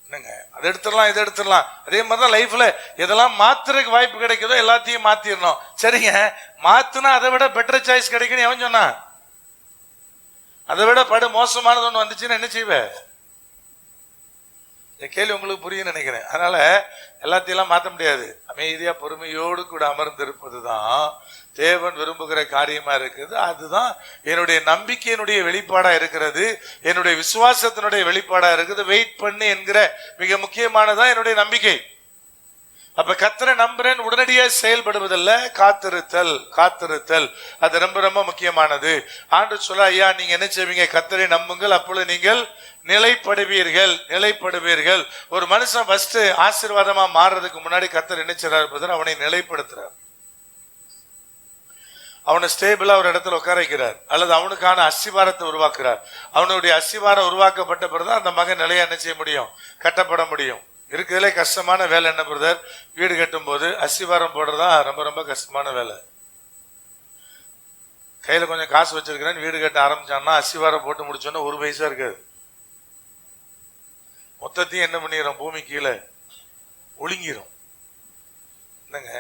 Speaker 1: என்னங்க, அதை எடுத்துடலாம் இதை எடுத்துடலாம். அதே மாதிரிதான் லைஃப்ல எதெல்லாம் மாத்துறதுக்கு வாய்ப்பு கிடைக்குதோ எல்லாத்தையும் மாத்திரணும். சரிங்க, மாத்துனா அதை விட பெட்டர் சாய்ஸ் கிடைக்குன்னு எவன் சொன்னா? அதை விட படு மோசமானது ஒண்ணு வந்துச்சுன்னா என்ன செய்வே? கேள்வி உங்களுக்கு புரியும் நினைக்கிறேன். அதனால எல்லாத்தையும் மாற்ற முடியாது. அமைதியா பொறுமையோடு கூட அமர்ந்திருப்பதுதான் தேவன் விரும்புகிற காரியமா இருக்குது. அதுதான் என்னுடைய நம்பிக்கையினுடைய வெளிப்பாடா இருக்கிறது, என்னுடைய விசுவாசத்தினுடைய வெளிப்பாடா இருக்குது. வெயிட் பண்ணு என்கிற மிக முக்கியமானதான் என்னுடைய நம்பிக்கை. அப்ப கர்த்தரை நம்புறேன் உடனடியா செயல்படுவதில்ல, காத்திருத்தல். காத்திருத்தல் அது ரொம்ப ரொம்ப முக்கியமானது. ஆண்டவர் சொல்ல, ஐயா நீங்க என்ன செய்வீங்க, கர்த்தரை நம்புங்கள், அப்பொழுது நீங்கள் நிலைப்படுவீர்கள். நிலைப்படுவீர்கள். ஒரு மனுஷன் ஃபர்ஸ்ட் ஆசீர்வாதமா மாறுறதுக்கு முன்னாடி கர்த்தர் என்ன செய்றார்? அவனை நிலைப்படுத்துறார். அவனை ஸ்டேபிளா ஒரு இடத்துல உட்கார வைக்கிறார், அல்லது அவனுக்கான அஸ்திவாரத்தை உருவாக்குறார். அவனுடைய அஸ்திவாரம் உருவாக்கப்பட்ட பிறகு அந்த மகன் நிலையா என்ன செய்ய முடியும், கட்டப்பட முடியும். இருக்கிறதுலே கஷ்டமான வேலை என்ன பிரதர்? வீடு கட்டும் போது அஸ்திவாரம் போடுறதா ரொம்ப ரொம்ப கஷ்டமான வேலை. கையில கொஞ்சம் காசு வச்சிருக்கிறேன், வீடு கட்ட ஆரம்பிச்சான்னா அஸ்திவாரம் போட்டு முடிச்சோன்னா ஒரு பைசா இருக்காது. மொத்தத்தையும் என்ன பண்ணிடும், பூமி கீழே ஒழுங்கிரும். என்னங்க,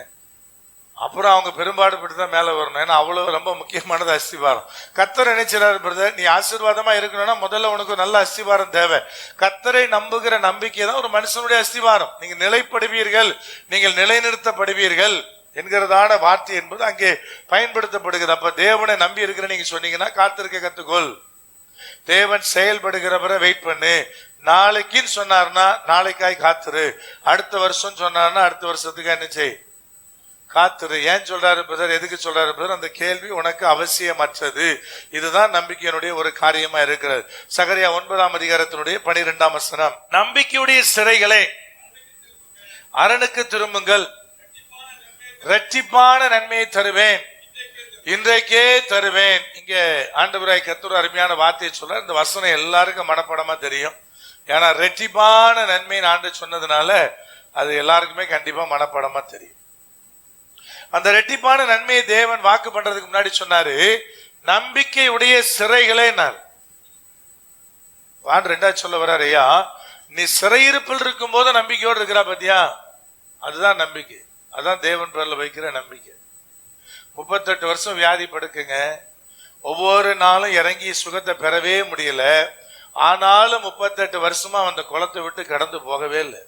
Speaker 1: அப்புறம் அவங்க பெரும்பாடுபட்டு தான் மேல வரணும். ஏன்னா அவ்வளவு ரொம்ப முக்கியமானது அஸ்திவாரம். கர்த்தர் நினைச்சாரு பிரதர், நீ ஆசீர்வாதமா இருக்கணும்னா முதல்ல உனக்கு நல்ல அஸ்திவாரம் தேவை. கர்த்தரை நம்புகிற நம்பிக்கை தான் ஒரு மனுஷனுடைய அஸ்திவாரம். நீங்க நிலைப்படுவீர்கள், நீங்கள் நிலைநிறுத்தப்படுவீர்கள் என்கிறதான வார்த்தை என்பது அங்கே பயன்படுத்தப்படுகிறது. அப்ப தேவனை நம்பி இருக்கிற நீங்க சொன்னீங்கன்னா காத்திருக்க கத்துக்கொள். தேவன் செயல்படுகிறவரை வெயிட் பண்ணு. நாளைக்குன்னு சொன்னார்னா நாளைக்காய் காத்துரு, அடுத்த வருஷம் சொன்னார்னா அடுத்த வருஷத்துக்கு என்ன செய், காத்துரு. ஏன் சொல்றாரு பிரதர், எதுக்கு சொல்றாரு பிரதர்? அந்த கேள்வி உனக்கு அவசியமற்றது. இதுதான் நம்பிக்கையினுடைய ஒரு காரியமா இருக்கிறது. சகரியா 9ஆம் அதிகாரத்தினுடைய 12ஆம் வசனம், நம்பிக்கையுடைய சிறைகளே அரணுக்கு திரும்புங்கள், இரட்டிப்பான நன்மையை தருவேன், இன்றைக்கே தருவேன். இங்க ஆண்டவராய் கர்த்தர் அருமையான வார்த்தையை சொல்ற. இந்த வசனம் எல்லாருக்கும் மனப்படமா தெரியும். ஏன்னா இரட்டிப்பான நன்மையை ஆண்டு சொன்னதுனால அது எல்லாருக்குமே கண்டிப்பா மனப்படமா தெரியும். அந்த இரட்டிப்பான நன்மையை தேவன் வாக்கு பண்றதுக்கு முன்னாடி சொன்னாரு, நம்பிக்கையுடைய சிறைகளே. ரெண்டாவது சொல்ல வர்றாரு, ஐயா நீ சிறையிருப்பில் இருக்கும் போது நம்பிக்கையோடு இருக்கிறா பாத்தியா, அதுதான் நம்பிக்கை. அதான் தேவன் பேர்ல வைக்கிற நம்பிக்கை. 38 வருஷம் வியாதி படுக்குங்க, ஒவ்வொரு நாளும் இறங்கி சுகத்தை பெறவே முடியல. ஆனாலும் 38 வருஷமா அந்த குளத்தை விட்டு கடந்து போகவே இல்லை,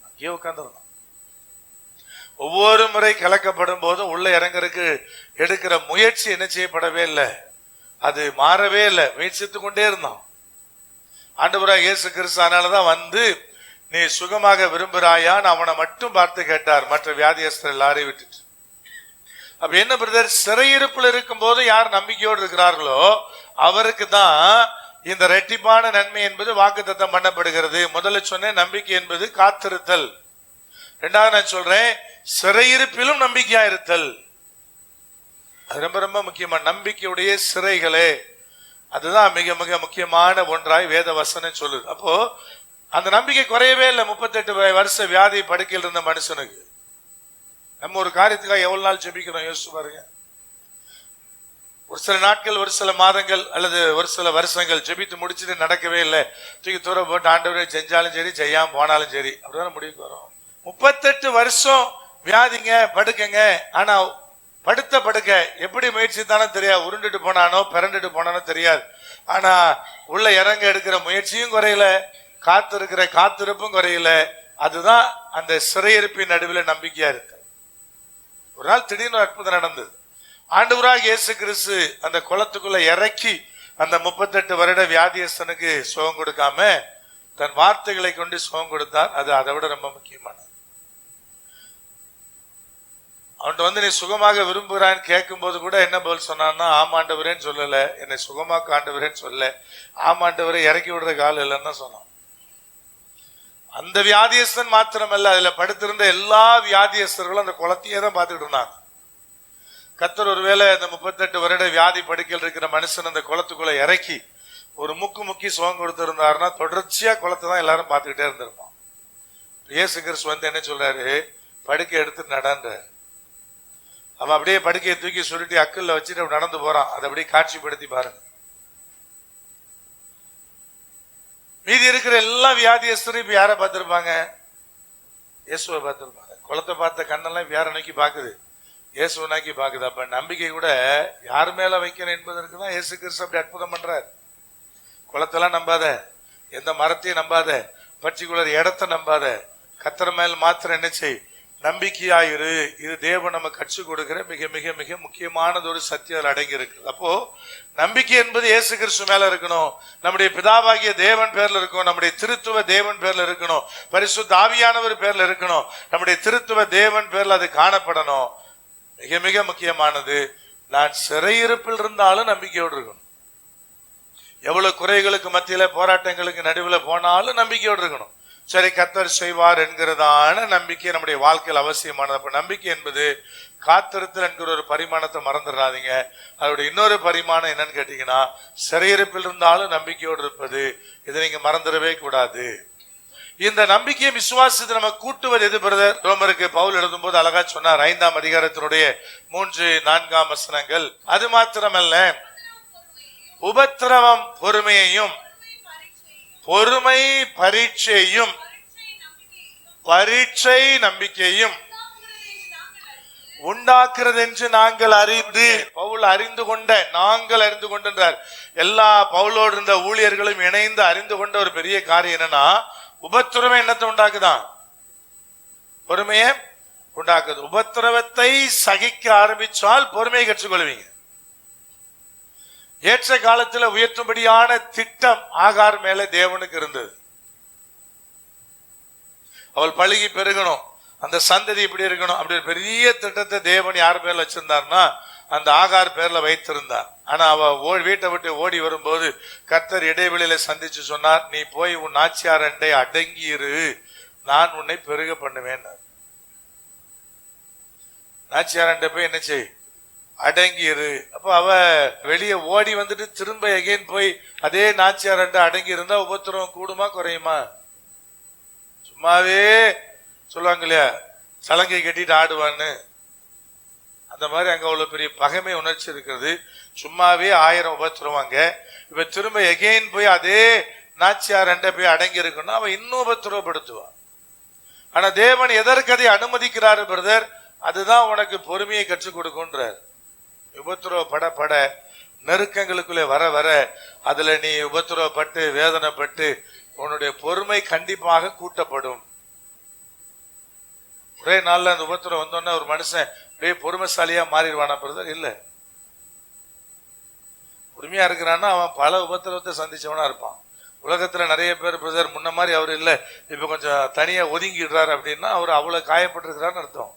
Speaker 1: அங்கேயே உட்கார்ந்து. ஒவ்வொரு முறை கலக்கப்படும் போதும் உள்ள இறங்குறதுக்கு எடுக்கிற முயற்சி என்ன செய்யப்படவே இல்லை, அது மாறவே இல்லை, முயற்சித்து கொண்டே இருந்தான். ஆண்டவராகிய இயேசு கிறிஸ்து அதனாலதான் வந்து நீ சுகமாக விரும்புகிறாயான்னு அவனை மட்டும் பார்த்து கேட்டார், மற்ற வியாதியஸ்தர் எல்லாரையும் விட்டுட்டு. அப்ப என்ன பிரதர், சிறையிருப்பில் இருக்கும் போது யார் நம்பிக்கையோடு இருக்கிறார்களோ அவருக்கு தான் இந்த இரட்டிப்பான நன்மை என்பது வாக்குத்தத்தம் பண்ணப்படுகிறது. முதல்ல சொன்னேன் நம்பிக்கை என்பது காத்திருத்தல். இரண்டாவது நான் சொல்றேன் சிறையிருப்பிலும் நம்பிக்கையா இருத்தல். அது ரொம்ப ரொம்ப முக்கியமான நம்பிக்கையுடைய சிறைகளே, அதுதான் மிக மிக முக்கியமான ஒன்றாய் வேத வசனம் சொல்லுது. அப்போ அந்த நம்பிக்கை குறையவே இல்லை. 38 வருஷ வியாதி படுக்கையில் இருந்த மனுஷனுக்கு நம்ம ஒரு காரியத்துக்காக எவ்வளவு நாள் ஜெபிக்கிறோம் யோசிச்சு பாருங்க. ஒரு சில நாட்கள், ஒரு சில மாதங்கள் அல்லது ஒரு சில வருஷங்கள் ஜெபித்து முடிச்சுட்டு நடக்கவே இல்லை, தூக்கி தூர போட்டு ஆண்டவரே செஞ்சாலும் சரி செய்யாம போனாலும் சரி அப்படிதான் முடிவுக்கு வரும். 38 வருஷம் வியாதிங்க படுக்கங்க. ஆனா படுத்த படுக்க எப்படி முயற்சி தானே தெரியாது, உருண்டுட்டு போனானோ பிறண்டுட்டு போனானோ தெரியாது. ஆனா உள்ள இறங்க எடுக்கிற முயற்சியும் குறையல, காத்திருக்கிற காத்திருப்பும் குறையல. அதுதான் அந்த சிறையிருப்பின் நடுவில் நம்பிக்கையா இருக்கு. ஒரு நாள் திடீர்னு அற்புதம் நடந்தது. ஆண்டவராகிய இயேசு கிறிஸ்து அந்த குளத்துக்குள்ள இறக்கி அந்த 38 வருட வியாதியஸ்தனுக்கு சுகம் கொடுக்காம தன் வார்த்தைகளை கொண்டு சுகம் கொடுத்தார். அது அதை விட ரொம்ப முக்கியமானது. அவன்கிட்ட நீ சுகமாக விரும்புகிறான்னு கேட்கும் போது கூட என்ன பதில் சொன்னான்னா, ஆமாண்டவரேன்னு சொல்லல, என்னை சுகமாக்க ஆண்டவரேன்னு சொல்ல, ஆமாண்டவரை இறக்கி விடுற காலம் இல்லைன்னு தான் சொன்னான். அந்த வியாதியஸ்தன் மாத்திரமல்ல, அதுல படுத்திருந்த எல்லா வியாதியஸ்தர்களும் அந்த குளத்தையே தான் பார்த்துக்கிட்டு இருந்தாங்க. கர்த்தர் ஒருவேளை அந்த 38 வருட வியாதி படுக்கையில் இருக்கிற மனுஷன் அந்த குளத்துக்குள்ள இறக்கி ஒரு முக்கி சுகம் கொடுத்திருந்தாருன்னா தொடர்ச்சியா குளத்தை தான் எல்லாரும் பார்த்துக்கிட்டே இருந்திருப்பான். இயேசு கிறிஸ்து என்ன சொல்றாரு, படுக்கை எடுத்து நடன்றார். அவன் அப்படியே படுக்கையை தூக்கி சுருட்டி அக்கல்ல வச்சுட்டு நடந்து போறான். அதை அப்படியே காட்சிப்படுத்தி பாருங்க. மீதி இருக்கிற எல்லா வியாதியஸ்தரும் இப்ப யாரை பார்த்திருப்பாங்க? இயேசுவை பார்த்திருப்பாங்க. குளத்தை பார்த்த கண்ணெல்லாம் இப்ப யாரை நோக்கி பாக்குது? இயேசுவை நோக்கி பாக்குது. அப்ப நம்பிக்கை கூட யார் மேல வைக்கணும் என்பதற்குதான் இயேசு கிறிஸ்து அப்படி அற்புதம் பண்றார். குளத்தெல்லாம் நம்பாத, எந்த மரத்தையும் நம்பாத, பர்டிகுலர் இடத்தை நம்பாத, கர்த்தர் மேல் மாத்திரம் என்ன செய், நம்பிக்கையாயிரு. இது தேவன் நம்ம கற்றுக் கொடுக்கிற மிக மிக மிக முக்கியமானது ஒரு சத்தியம் அடங்கி இருக்கு. அப்போ நம்பிக்கை என்பது இயேசு கிறிஸ்து மேல இருக்கணும், நம்முடைய பிதாவாகிய தேவன் பேர்ல இருக்கணும், நம்முடைய திருத்துவ தேவன் பேர்ல இருக்கணும், பரிசுத்த ஆவியானவர் பேர்ல இருக்கணும், நம்முடைய திருத்துவ தேவன் பேர்ல அது காணப்படணும். மிக மிக முக்கியமானது, நான் சிறையிருப்பில் இருந்தாலும் நம்பிக்கையோடு இருக்கணும். எவ்வளவு குறைகளுக்கு மத்தியில போராட்டங்களுக்கு நடுவில் போனாலும் நம்பிக்கையோடு இருக்கணும். சரி, கர்த்தர் செய்வார் என்கிறதான நம்பிக்கை நம்முடைய வாழ்க்கையில் அவசியமானது. அப்ப நம்பிக்கை என்பது காத்திருத்தல் என்கிற ஒரு பரிமாணத்தை மறந்துடாதீங்க. அதோட இன்னொரு பரிமாணம் என்னன்னு கேட்டீங்கன்னா, சிறையிருப்பில் இருந்தாலும் நம்பிக்கையோடு இருப்பது. இதை நீங்க மறந்துடவே கூடாது. இந்த நம்பிக்கையை விசுவாசத்தை நம்ம கூட்டுவது எது பிரதர்? ரோமருக்கு பவுல் எழுதும் போது அழகா சொன்னார், 5ஆம் அதிகாரத்தினுடைய 3-4 வசனங்கள். அது மாத்திரமல்ல, உபத்திரவம் பொறுமையையும், பொறுமை பரீட்சையும், பரீட்சை நம்பிக்கையும் உண்டாக்குறது என்று நாங்கள் அறிந்து, பவுல் அறிந்து கொண்ட, நாங்கள் அறிந்து கொண்டார். எல்லா பவுலோடு இருந்த ஊழியர்களும் இணைந்து அறிந்து கொண்ட ஒரு பெரிய காரியம் என்னன்னா, உபத்திரவம் என்னத்தை உண்டாக்குதான்? பொறுமையை உண்டாக்குது. உபத்திரவத்தை சகிக்க ஆரம்பிச்சால் பொறுமையை கற்றுக்கொள்வீங்க. ஏற்ற காலத்துல உயர்த்தும்படியான திட்டம் ஆகார் மேல தேவனுக்கு இருந்தது. அவள் பழுகி பெருகணும், அந்த சந்ததி இப்படி இருக்கணும், அப்படி ஒரு பெரிய திட்டத்தை தேவன் யார் பேர்ல வச்சிருந்தார்னா அந்த ஆகார் பேர்ல வைத்திருந்தார். ஆனா அவ வீட்டை விட்டு ஓடி வரும்போது கர்த்தர் இடைவெளியில சந்திச்சு சொன்னார், நீ போய் உன் நாச்சியார் அண்டை அடங்கி இரு, நான் உன்னை பெருக பண்ணுவேன். நாச்சியார் அண்டை போய் என்ன செய், அடங்கி இரு. அப்ப அவ வெளியே ஓடி வந்துட்டு திரும்ப எகைன் போய் அதே நாச்சியார் அண்டை அடங்கி இருந்தா உபத்திரவம் கூடுமா குறையுமா? சும்மாவே சொல்லுவாங்க இல்லையா, சலங்கை கட்டிட்டு ஆடுவான்னு, அந்த மாதிரி அங்க அவ்வளவு பெரிய பகைமை உணர்ச்சி இருக்கிறது. சும்மாவே 1000 உபத்திரவாங்க. இப்ப திரும்ப எகைன் போய் அதே நாச்சியார் அண்டை போய் அடங்கி இருக்கணும், அவன் இன்னும் உபத்திரவப்படுத்துவான். ஆனா தேவன் எதற்கு அதை அனுமதிக்கிறாரு பிரதர்? அதுதான் உனக்கு பொறுமையை கற்றுக் கொடுக்குன்றார். உபத்திரவப்பட பட நெருக்கங்களுக்குள்ளே வர வர அதுல நீ உபத்திரவப்பட்டு வேதனைப்பட்டு உன்னுடைய பொறுமை கண்டிப்பாக கூட்டப்படும். ஒரே நாள்ல அந்த உபத்திரம் வந்தோன்னா ஒரு மனுஷன் அப்படியே பொறுமைசாலியா மாறிடுவானா பிரதர்? இல்ல. பொறுமையா இருக்கிறான்னா அவன் பல உபத்திரவத்தை சந்திச்சவனா இருப்பான். உலகத்துல நிறைய பேர் பிரதர் முன்ன மாதிரி அவர் இல்ல, இப்ப கொஞ்சம் தனியா ஒதுங்கிடுறாரு அப்படின்னா அவர் அவ்வளவு காயப்பட்டிருக்கிறான்னு அர்த்தம்.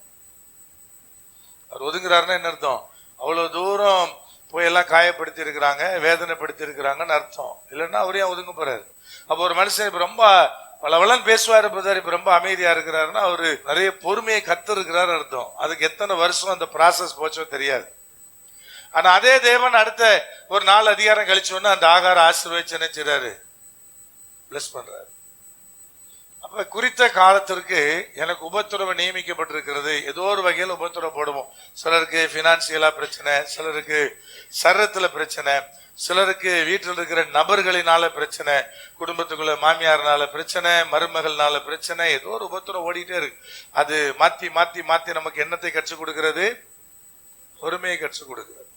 Speaker 1: அவர் ஒதுங்குறாருன்னா என்ன அர்த்தம்? அவ்வளவு தூரம் போய் எல்லாம் காயப்படுத்தி இருக்கிறாங்க, வேதனைப்படுத்தி இருக்கிறாங்கன்னு அர்த்தம். இல்லைன்னா அவரே ஒதுங்க போறாரு. அப்போ ஒரு மனுஷன் இப்ப ரொம்ப பலவளன் பேசுவாரு, இப்ப ரொம்ப அமைதியா இருக்கிறாருன்னா அவரு நிறைய பொறுமையை கத்து இருக்கிறாரு அர்த்தம். அதுக்கு எத்தனை வருஷம் அந்த ப்ராசஸ் போச்சோ தெரியாது. ஆனா அதே தேவன் அடுத்த ஒரு 4 அதிகாரம் கழிச்சோன்னா அந்த ஆகாரம் ஆசீர்வதிச்சு என்ன செய்றாரு? பிளஸ் பண்றாரு. அப்ப குறித்த காலத்திற்கு எனக்கு உபத்திரவம் நியமிக்கப்பட்டிருக்கிறது. ஏதோ ஒரு வகையில் உபத்திரவம் போடுவோம். சிலருக்கு பினான்சியலா பிரச்சனை, சிலருக்கு சரீரத்துல பிரச்சனை, சிலருக்கு வீட்டில் இருக்கிற நபர்களினால பிரச்சனை, குடும்பத்துக்குள்ள மாமியார்னால பிரச்சனை, மருமகள்னால பிரச்சனை, ஏதோ ஒரு உபத்திரம் ஓடிட்டே இருக்கு. அது மாத்தி மாத்தி மாத்தி நமக்கு என்னத்தை கற்றுக் கொடுக்கிறது? பொறுமையை கற்றுக் கொடுக்கிறது.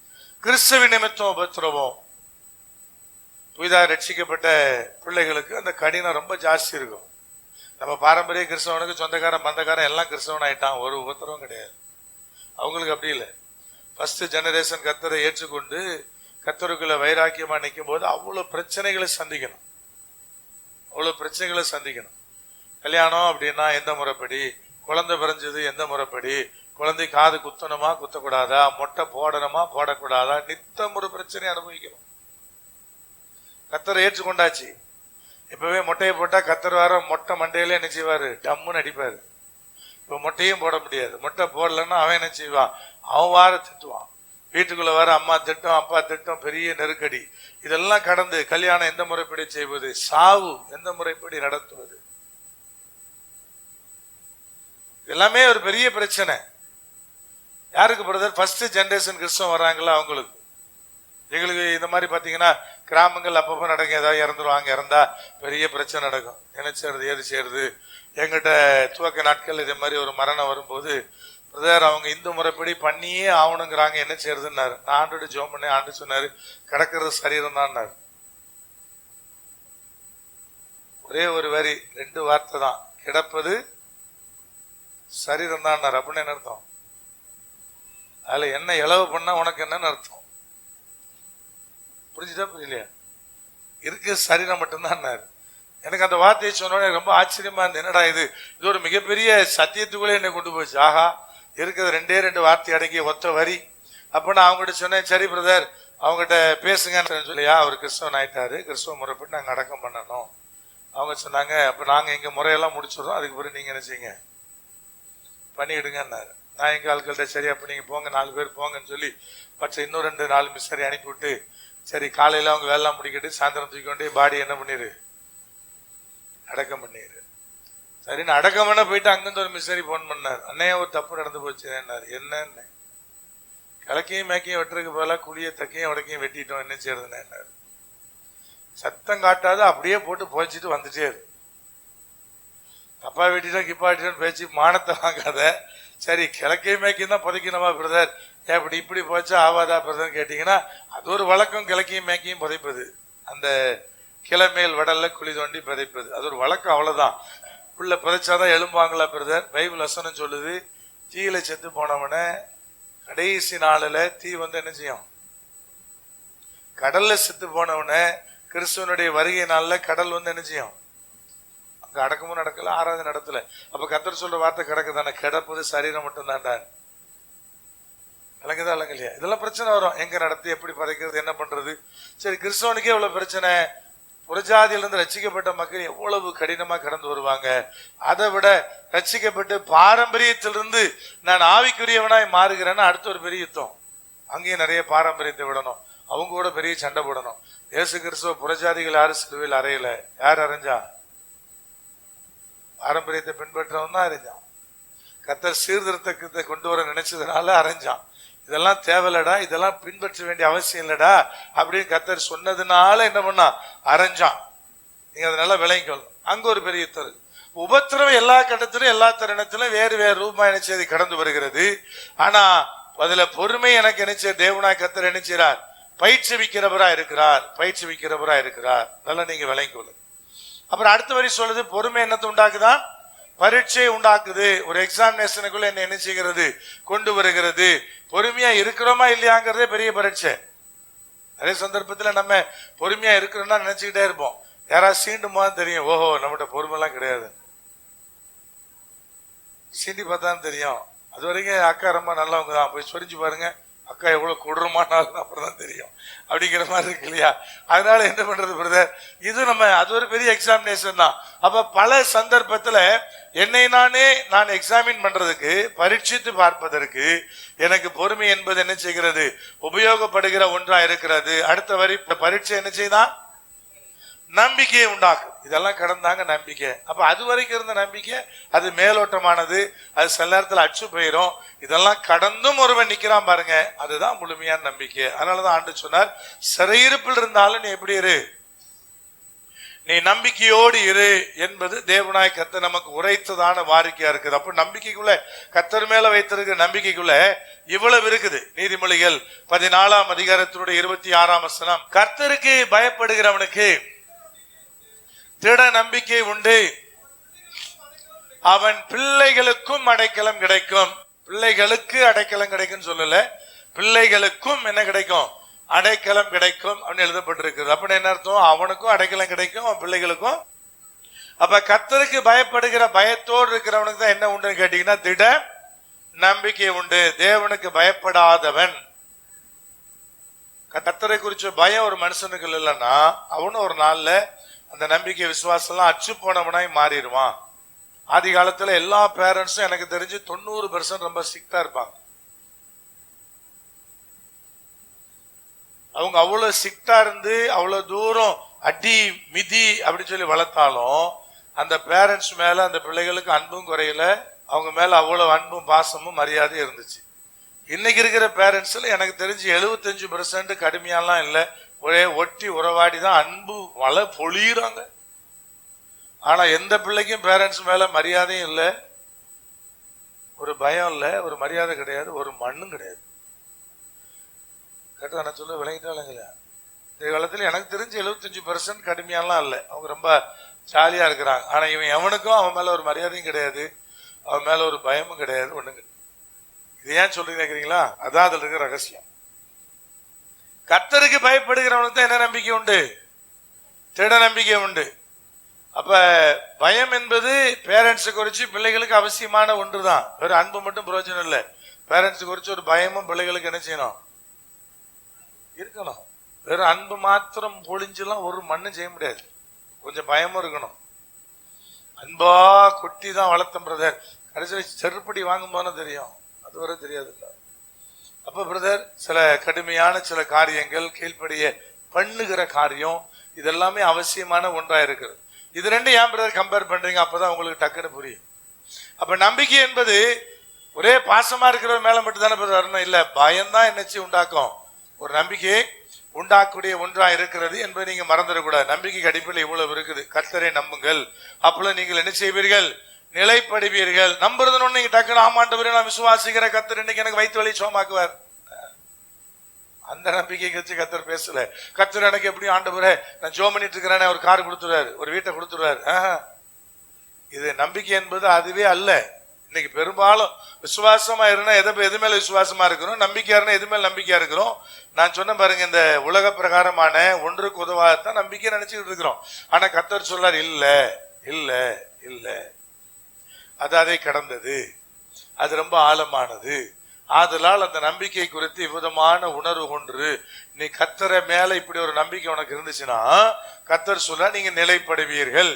Speaker 1: கிறிஸ்துவின் நிமித்தம் உபத்திரவம். புதிதாக ரட்சிக்கப்பட்ட பிள்ளைகளுக்கு அந்த கடினம் ரொம்ப ஜாஸ்தி இருக்கும். நம்ம பாரம்பரிய கிறிஸ்தவனுக்கு சொந்தக்காரன் பந்தக்காரன் எல்லாம் கிறிஸ்தவன் ஆயிட்டான், ஒரு உபத்திரவம் கிடையாது. அவங்களுக்கு அப்படி இல்லை. ஃபர்ஸ்ட் ஜெனரேஷன் கர்த்தரை ஏற்றுக்கொண்டு கர்த்தருக்குள்ள வைராக்கியமா நிற்கும் போது அவ்வளவு பிரச்சனைகளை சந்திக்கணும், அவ்வளவு பிரச்சனைகளை சந்திக்கணும். கல்யாணம் அப்படின்னா எந்த முறைப்படி, குழந்தை பிறஞ்சது எந்த முறைப்படி, குழந்தை காது குத்தணுமா குத்தக்கூடாதா, மொட்டை போடணுமா போடக்கூடாதா, நித்தம் ஒரு பிரச்சனை அனுபவிக்கணும். கர்த்தரை ஏற்றுக்கொண்டாச்சு, இப்பவே மொட்டையை போட்டா கர்த்தர் வார மொட்டை மண்டையில என்ன செய்வாரு? டம்முன்னு அடிப்பாரு. இப்ப மொட்டையும் போட முடியாது. மொட்டை போடலன்னா அவன் என்ன செய்வான்? அவன் வார திட்டுவான். வீட்டுக்குள்ள வர அம்மா திட்டம், அப்பா திட்டம், பெரிய நெருக்கடி. இதெல்லாம் கடந்து கல்யாணம் எந்த முறைப்படி செய்வது, சாவு எந்த முறைப்படி நடத்துவது, எல்லாமே ஒரு பெரிய பிரச்சனை. யாருக்கு பிரதர்? ஃபர்ஸ்ட் ஜெனரேஷன் கிறிஸ்தவம் வர்றாங்களா அவங்களுக்கு. எங்களுக்கு இந்த மாதிரி பாத்தீங்கன்னா கிராமங்கள் அப்பப்போ நடக்கும், ஏதாவது இறந்துருவாங்க, இறந்தா பெரிய பிரச்சனை நடக்கும். என்ன செய்யறது, ஏது செய்யறது. எங்கிட்ட துவக்க நாட்கள் இதே மாதிரி ஒரு மரணம் வரும்போது, பிரதர் அவங்க இந்து முறைப்படி பண்ணியே ஆகணுங்கிறாங்க, என்ன செய்யறதுன்னாரு. நான் ஆண்டோட ஜோம் பண்ணேன். ஆண்டு சொன்னாரு, கிடக்கிறது சரீரம் தான். ஒரே ஒரு வரி, 2 வார்த்தை தான், கிடப்பது சரீரம் தான். அப்படின்னு என்ன அர்த்தம்? அதுல என்ன இளவு பண்ணா உனக்கு என்னன்னு அர்த்தம்? புரிஞ்சுதா புரியலையா? இருக்கு சரீரம் மட்டும்தான். எனக்கு அந்த வார்த்தையை சொன்னோட ரொம்ப ஆச்சரியமா இருந்தது. என்னடா இது ஒரு மிகப்பெரிய சத்தியத்துக்குள்ளே என்னை கொண்டு போச்சு. ஆஹா, இருக்கிறது 2 வார்த்தை அடங்கிய ஒத்த வரி. அப்ப நான் அவங்ககிட்ட சொன்னேன், சரி பிரதர் அவங்ககிட்ட பேசுங்கன்னு சொல்லியா. அவர் கிறிஸ்தவன் ஆயிட்டாரு, கிறிஸ்தவ முறைப்பட்டு நாங்க அடக்கம் பண்ணணும். அவங்க சொன்னாங்க, அப்ப நாங்க எங்க முறையெல்லாம் முடிச்சிடுறோம், அதுக்கு பிறகு நீங்க என்ன செய்யுங்க பண்ணிவிடுங்கன்னாரு. நான் எங்க ஆட்கள்கிட்ட சரி அப்ப நீங்க போங்க, 4 பேர் போங்கன்னு சொல்லி பட்ச இன்னும் 2-4 மிஸ்ஸரி அனுப்பிவிட்டு, சரி காலையில அவங்க வேலை முடிக்கிட்டு சாயந்தரம் தூக்கிக்கொண்டே பாடி என்ன பண்ணிரு, அடக்கம் பண்ணிரு. சரின்னு அடக்கம் பண்ண போயிட்டு அங்கிருந்து ஒரு மிஸ்ஸரி போன் பண்ணார். அன்னைய ஒரு தப்பு நடந்து போச்சு. என்ன கிழக்கையும் மேக்கையும் வெட்டுறதுக்கு பதிலாக குழிய தக்கையும் வடக்கையும் வெட்டிட்டோம், என்ன செய்யறதுன்னு என்ன சத்தம் காட்டாத அப்படியே போட்டு போய்ச்சிட்டு வந்துட்டே இரு. தப்பா வெட்டிட்டோம் கிப்பா வெட்டிட்டோம் பேச்சு மானத்தை வாங்காத. சரி கிழக்கையும் மேக்கையும் தான் புதைக்கணுமா பிரதர், எப்படி இப்படி போச்சா ஆவாதா பிரதர் கேட்டீங்கன்னா, அது ஒரு வழக்கம். கிழக்கையும் மேக்கையும் புதைப்பது, அந்த கிளமேல் வடல்ல குழி தோண்டி புதைப்பது, அது ஒரு வழக்கம், அவ்வளவுதான். உள்ள புதைச்சாதான் எழும்புவாங்களா பிரதர்? பைபிள் வசனம் சொல்லுது, தீயில செத்து போனவன கடைசி நாளில் தீ வந்து என்ன செய்யும்? கடல்ல செத்து போனவன கிறிஸ்துவனுடைய வருகை நாள்ல கடல் வந்து என்ன செய்யும்? அங்க அடக்கமும் நடக்கல, ஆராதனை நடத்தல. அப்ப கர்த்தர் சொல்ற வார்த்தை கிடக்குதானே, கிடப்பது சரீரம் மட்டும் தான்டா. விளங்குதா இல்லையா? இதெல்லாம் பிரச்சனை வரும். எங்க நடத்தி எப்படி பதைக்கிறது, என்ன பண்றது? சரி கிறிஸ்தவனுக்கே இவ்வளவு பிரச்சனை, புறஜாதியிலிருந்து ரட்சிக்கப்பட்ட மக்கள் எவ்வளவு கடினமா கடந்து வருவாங்க. அதை விட ரட்சிக்கப்பட்டு பாரம்பரியத்திலிருந்து நான் ஆவிக்குரியவனாய் மாறுகிறேன்னா அடுத்த ஒரு பெரிய யுத்தம். அங்கேயும் நிறைய பாரம்பரியத்தை விடணும், அவங்க கூட பெரிய சண்டை போடணும். இயேசு கிறிஸ்துவ புறஜாதிகள் யாரு சிலுவையில் அறையல, யார் அரைஞ்சா? பாரம்பரியத்தை பின்பற்றவன் தான் அரைஞ்சான். கர்த்தர் சீர்திருத்தத்தை கொண்டு வர நினைச்சதுனால அரைஞ்சான். இதெல்லாம் தேவையில்லடா, இதெல்லாம் பின்பற்ற வேண்டிய அவசியம் இல்லடா அப்படின்னு கர்த்தர் சொன்னதுனால என்ன பண்ணா? அரைஞ்சான். நீங்க அதனால விளங்கிக்கணும். அங்க ஒரு பெரிய யுத்தம். உபத்திரவம் எல்லா கட்டத்திலும் எல்லா தருணத்திலும் வேறு வேறு ரூபமா நினைச்சது கடந்து வருகிறது. ஆனா அதுல பொறுமை எனக்கு நினைச்ச தேவனாய் கர்த்தர் நினைச்சார், பயிற்சிவிக்கிறவரா இருக்கிறார், பயிற்சிவிக்கிறவரா இருக்கிறார். நல்லா நீங்க விளங்கிக்கொள்ளு. அப்புறம் அடுத்த வரி சொல்லுது, பொறுமை என்னத்தை உண்டாக்குதான்? பரீட்சை உண்டாக்குது. ஒரு எக்ஸாமினேஷனுக்குள்ள என்ன செய்கிறது? கொண்டு வருகிறது. பொறுமையா இருக்கிறோமா இல்லையாங்கிறதே பெரிய பரீட்சை. அதே சந்தர்ப்பத்துல நம்ம பொறுமையா இருக்கிறோம்னா நினைச்சுக்கிட்டே இருப்போம். யாராவது சீண்டுமா தெரியும், ஓஹோ நம்மகிட்ட பொறுமை எல்லாம் கிடையாது. சீண்டி பார்த்தான்னு தெரியும். அது வரைக்கும் அக்கா ரொம்ப நல்லவங்க தான், போய் சொரிஞ்சு பாருங்க, அக்கா எவ்வளவு கொடூரமானாலும் அப்புறம் தான் தெரியும் அப்படிங்கிற மாதிரி இருக்கு இல்லையா? அதனால என்ன பண்றது பிரதர், இது அது ஒரு பெரிய எக்ஸாமினேஷன் தான். அப்ப பல சந்தர்ப்பத்துல என்னை நான் எக்ஸாமின் பண்றதுக்கு, பரீட்சித்து பார்ப்பதற்கு எனக்கு பொறுமை என்பது என்ன செய்கிறது, உபயோகப்படுகிற ஒன்றா இருக்கிறது. அடுத்த வரி பரீட்சை என்ன செய்தான், நம்பிக்கையை உண்டாக்கும். இதெல்லாம் கடந்தாங்க நம்பிக்கை. அப்ப அது வரைக்கும் இருந்த நம்பிக்கை அது மேலோட்டமானது, அது சில நேரத்தில் அச்சு போயிரும். இதெல்லாம் கடந்தும் ஒருவன் நிக்கிறான் பாருங்க, அதுதான் முழுமையான நம்பிக்கை. அதனாலதான் ஆண்டு சொன்னார், சிறையிருப்பில் இருந்தாலும் நீ எப்படி இரு, நீ நம்பிக்கையோடு இரு என்பது தேவனாய் கர்த்தர் நமக்கு உரைத்ததான வாரிக்கையா இருக்குது. அப்ப நம்பிக்கைக்குள்ள, கர்த்தர் மேல வைத்திருக்கிற நம்பிக்கைக்குள்ள இவ்வளவு இருக்குது. நீதிமொழிகள் 14ஆம் அதிகாரத்தினுடைய 26ஆம் வசனம், கர்த்தருக்கு பயப்படுகிறவனுக்கு திட நம்பிக்கை உண்டு, அவன் பிள்ளைகளுக்கும் அடைக்கலம் கிடைக்கும். பிள்ளைகளுக்கு அடைக்கலம் கிடைக்கும் சொல்லல, பிள்ளைகளுக்கும் என்ன கிடைக்கும், அடைக்கலம் கிடைக்கும் அப்படின்னு எழுதப்பட்டிருக்கிறது. அப்படின்னு என்ன அர்த்தம், அவனுக்கும் அடைக்கலம் கிடைக்கும், அவன் பிள்ளைகளுக்கும். அப்ப கர்த்தருக்கு பயப்படுகிற பயத்தோடு இருக்கிறவனுக்கு தான் என்ன உண்டுன்னு கேட்டீங்கன்னா திட நம்பிக்கை உண்டு. தேவனுக்கு பயப்படாதவன், கர்த்தரை குறிச்ச பயம் ஒரு மனுஷனுக்கு இல்லைன்னா அவனும் ஒரு நாள்ல அந்த நம்பிக்கை விசுவாசம் எல்லாம் அச்சு போனவனாய் மாறிடுவான். ஆதி காலத்துல எல்லா பேரண்ட்ஸும் எனக்கு தெரிஞ்சு 90% ரொம்ப ஸ்ட்ரிக்டா இருப்பாங்க. அவங்க அவ்வளவு ஸ்ட்ரிக்டா இருந்து அவ்வளவு தூரம் அடி மிதி அப்படி சொல்லி வளர்த்தாலும் அந்த பேரண்ட்ஸ் மேல அந்த பிள்ளைகளுக்கு அன்பும் குறையில, அவங்க மேல அவ்வளவு அன்பும் பாசமும் மரியாதையும் இருந்துச்சு. இன்னைக்கு இருக்கிற பேரண்ட்ஸ்ல எனக்கு தெரிஞ்சு 75% கடுமையாலாம் இல்லை, ஒரே ஒட்டி உறவாடி தான் அன்பு வள பொழியுறாங்க. ஆனா எந்த பிள்ளைக்கும் பேரண்ட்ஸ் மேல மரியாதையும் இல்லை, ஒரு பயம் இல்லை, ஒரு மரியாதை கிடையாது, ஒரு மண்ணும் கிடையாது. கேட்டா நான் சொல்ல விளங்கிட்டாங்களா? இந்த காலத்துல எனக்கு தெரிஞ்சு 75% கடுமையாலாம் இல்லை, அவங்க ரொம்ப ஜாலியா இருக்கிறாங்க. ஆனா இவன் எவனுக்கும் அவன் மேல ஒரு மரியாதையும் கிடையாது, அவன் மேல ஒரு பயமும் கிடையாது, ஒண்ணுங்க. இது ஏன் சொல்லி கேட்கிறீங்களா? அதான் அதுல இருக்கிற ரகசியம். கர்த்தருக்கு பயப்படுகிறவனுக்கு தான் என்ன நம்பிக்கை உண்டு, திட நம்பிக்கை உண்டு. அப்ப பயம் என்பது பேரண்ட்ஸை குறிச்சு பிள்ளைகளுக்கு அவசியமான ஒன்றுதான். வெறும் அன்பு மட்டும் பிரயோஜனம் இல்லை, பேரண்ட்ஸ் குறிச்சு ஒரு பயமும் பிள்ளைகளுக்கு என்ன செய்யணும், இருக்கணும். வெறும் அன்பு மாத்திரம் பொழிஞ்செல்லாம் ஒரு மண்ணும் செய்ய முடியாது, கொஞ்சம் பயமும் இருக்கணும். அன்பா கொட்டி தான் வளர்த்தம் பிரதர், கடைசியில் செருப்படி வாங்கும் போது தெரியும், அதுவரை தெரியாது. அப்ப பிரதர் சில கடுமையான சில காரியங்கள், கீழ்ப்படிய பண்ணுகிற காரியம், இதெல்லாமே அவசியமான ஒன்றா இருக்குது. இது ரெண்டு ஏன் பிரதர் கம்பேர் பண்றீங்க, அப்பதான் உங்களுக்கு டக்குன்னு புரியும். அப்ப நம்பிக்கை என்பது ஒரே பாசமா இருக்கிற மேல மட்டும் தானே பிரதர் வரணும், இல்ல பயம்தான் என்னச்சு உண்டாக்கும், ஒரு நம்பிக்கையை உண்டாக்கக்கூடிய ஒன்றா இருக்கிறது என்பதை நீங்க மறந்துடக்கூடாது. நம்பிக்கைக்கு அடிப்படையில் இவ்வளவு இருக்குது. கர்த்தரை நம்புங்கள், அப்பொழுது நீங்கள் என்ன செய்வீர்கள், நிலைப்படுவீர்கள். நம்புறதுன்னு நீங்க டக்குனு ஆமாண்டவரே நான் விசுவாசிக்கிற கர்த்தர் இன்னைக்கு எனக்கு வயிற்று வலி சோமாக்குவார், அந்த நம்பிக்கை வச்சு கர்த்தர் பேசல. கர்த்தர் எனக்கு எப்படி ஆண்டவரே நான் ஜோம் பண்ணிட்டு இருக்கிறேன், ஒரு கார் கொடுத்துருவாரு, ஒரு வீட்டை கொடுத்துருவாரு. இது நம்பிக்கை என்பது அதுவே அல்ல. இன்னைக்கு பெரும்பாலும் விசுவாசமா இருந்தா எது மேல விசுவாசமா இருக்கிறோம், நம்பிக்கையா இருந்தா எது மேல நம்பிக்கையா இருக்கிறோம். நான் சொன்ன பாருங்க, இந்த உலக பிரகாரமான ஒன்றுக்கு உதவாதான் நம்பிக்கை நினைச்சுக்கிட்டு இருக்கிறோம். ஆனா கர்த்தர் சொல்றார், இல்ல இல்ல இல்ல, அது அதை கடந்தது, அது ரொம்ப ஆழமானது. ஆதலால் அந்த நம்பிக்கை குறித்து இவ்விதமான உணர்வு கொண்டு நீ கர்த்தரை மேல இப்படி ஒரு நம்பிக்கை உனக்கு இருந்துச்சுன்னா கர்த்தர் சொல்ல நீங்க நிலைப்படுவீர்கள்.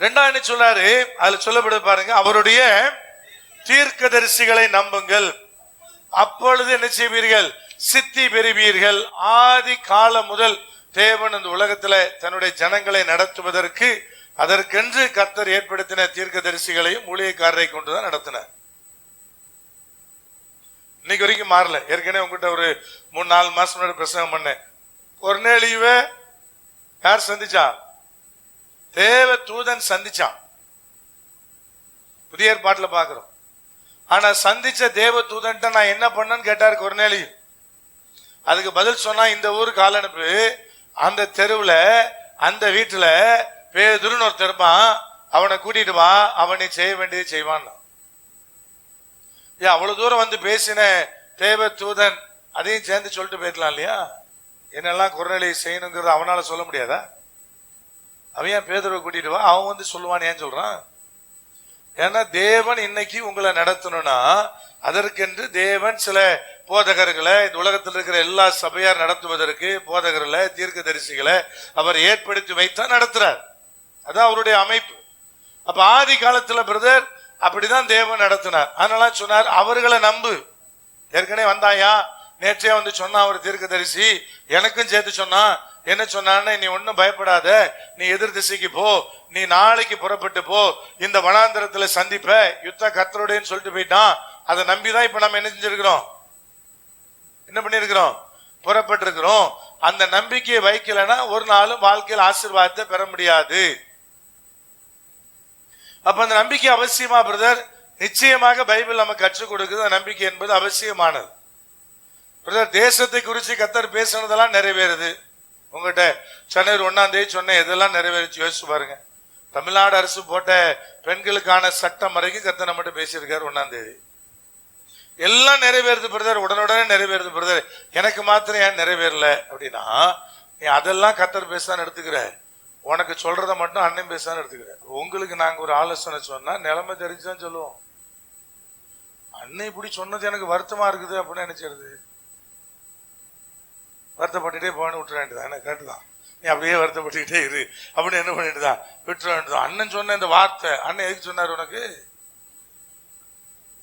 Speaker 1: ரெண்டாவது சொல்லாரு, அதுல சொல்லப்படுது பாருங்க, அவருடைய தீர்க்கதரிசிகளை நம்புங்கள், அப்பொழுது என்ன செய்வீர்கள், சித்தி பெறுவீர்கள். ஆதி காலம் முதல் தேவன் இந்த உலகத்துல தன்னுடைய ஜனங்களை நடத்துவதற்கு அதற்கென்று கர்த்தர் ஏற்படுத்தின தீர்க்கதரிசிகளையும் ஊழியக்காரரை கொண்டுதான் நடத்தினார். இன்னைக்கு வரைக்கும் மாறல. ஏற்கனவே உங்ககிட்ட ஒரு 3-4 மாசம் முன்னாடி பிரசங்கம் பண்ணேன். கொர்நேலியுவை யார் சந்திச்சான், தேவ தூதன் சந்திச்சான். புதிய ஏற்பாட்டுல பாக்குறோம். ஆனா சந்திச்ச தேவ தூதன் நான் என்ன பண்ணேன்னு கேட்டாரு கொர்நேலியு. அதுக்கு பதில் சொன்னா, இந்த ஊருக்கு ஆள் அனுப்பு, அந்த தெருவுல அந்த வீட்டுல பேதுருன்னு ஒருத்தர் இருப்பான், அவனை கூட்டிட்டு வா, அவனை செய்ய வேண்டியது செய்வான். அவ்வளவு தூரம் வந்து பேசின தேவ தூதன் அதையும் சேர்ந்து சொல்லிட்டு போயிடலாம் இல்லையா? என்னெல்லாம் கொர்நேலியு செய்யணுங்கிறது அவனால சொல்ல முடியாதா? அவன் ஏன் பேதுருவை கூட்டிட்டு வா, அவன் வந்து சொல்லுவான். ஏன் சொல்றான்? ஏன்னா தேவன் இன்னைக்கு உங்களை நடத்தணும்னா அதற்கென்று தேவன் சில போதகர்களை இந்த உலகத்தில் இருக்கிற எல்லா சபையார் நடத்துவதற்கு போதகர்களை தீர்க்கதரிசிகளை அவர் ஏற்படுத்தி வைத்தா நடத்துறார். அதான் அவருடைய அமைப்பு. அப்ப ஆதி காலத்துல பிரதர் அப்படிதான் தேவன் நடத்தினார். அதனால சொன்னார் அவர்களை நம்பு. ஏற்கனவே வந்தாயா, நேற்றே வந்து சொன்னா அவர் தீர்க்கதரிசி, எனக்கும் சேர்த்து சொன்னா. என்ன சொன்னான்னு, நீ ஒன்னும் பயப்படாத, நீ எதிர் திசைக்கு போ, நீ நாளைக்கு புறப்பட்டு போ, இந்த வனாந்தரத்துல சந்திப்ப, யுத்த கர்த்தருடையன்னு சொல்லிட்டு போயிட்டான். அதை நம்பிதான் இப்ப நம்ம என்ன செஞ்சிருக்கிறோம், என்ன பண்ணிருக்கிறோம், புறப்பட்டு இருக்கிறோம். அந்த நம்பிக்கையை வைக்கலன்னா ஒரு நாளும் வாழ்க்கையில் ஆசீர்வாதத்தை பெற முடியாது. அப்ப அந்த நம்பிக்கை அவசியமா பிரதர்? நிச்சயமாக பைபிள் நமக்கு கற்றுக் கொடுக்குது. நம்பிக்கை என்பது அவசியமானது பிரதர். தேசத்தை குறித்து கர்த்தர் பேசினதெல்லாம் நிறைவேறுது. உங்ககிட்ட ஜனவரி 1ஆம் தேதி சொன்ன இதெல்லாம் நிறைவேறிச்சு, யோசிச்சு பாருங்க. தமிழ்நாடு அரசு போட்ட பெண்களுக்கான சட்டம் வரைக்கும் கர்த்தர் நம்மகிட்ட பேசியிருக்காரு 1ஆம் தேதி. எல்லாம் நிறைவேறுது பிரதர், உடனுடனே நிறைவேறுது பிரதர். எனக்கு மாத்திரம் ஏன் நிறைவேறல அப்படின்னா, நீ அதெல்லாம் கர்த்தர் பேசான்னு எடுத்துக்கிற, உனக்கு சொல்றத மட்டும் அண்ணன் பேசான்னு எடுத்துக்கிற. உங்களுக்கு நாங்க ஒரு ஆலோசனை சொன்னா நிலைமை தெரிஞ்சுதான் சொல்லுவோம். அண்ணன் இப்படி சொன்னது எனக்கு வருத்தமா இருக்குது அப்படின்னு நினைச்சிருது, வருத்தப்பட்டுட்டே போன்னு விட்டுற வேண்டியதான். என்ன கேட்டுதான், நீ அப்படியே வருத்தப்பட்டுக்கிட்டே இரு அப்படின்னு என்ன பண்ணிட்டுதான் விட்டுற வேண்டியதான். அண்ணன் சொன்ன இந்த வார்த்தை அண்ணன் எதுக்கு சொன்னாரு உனக்கு?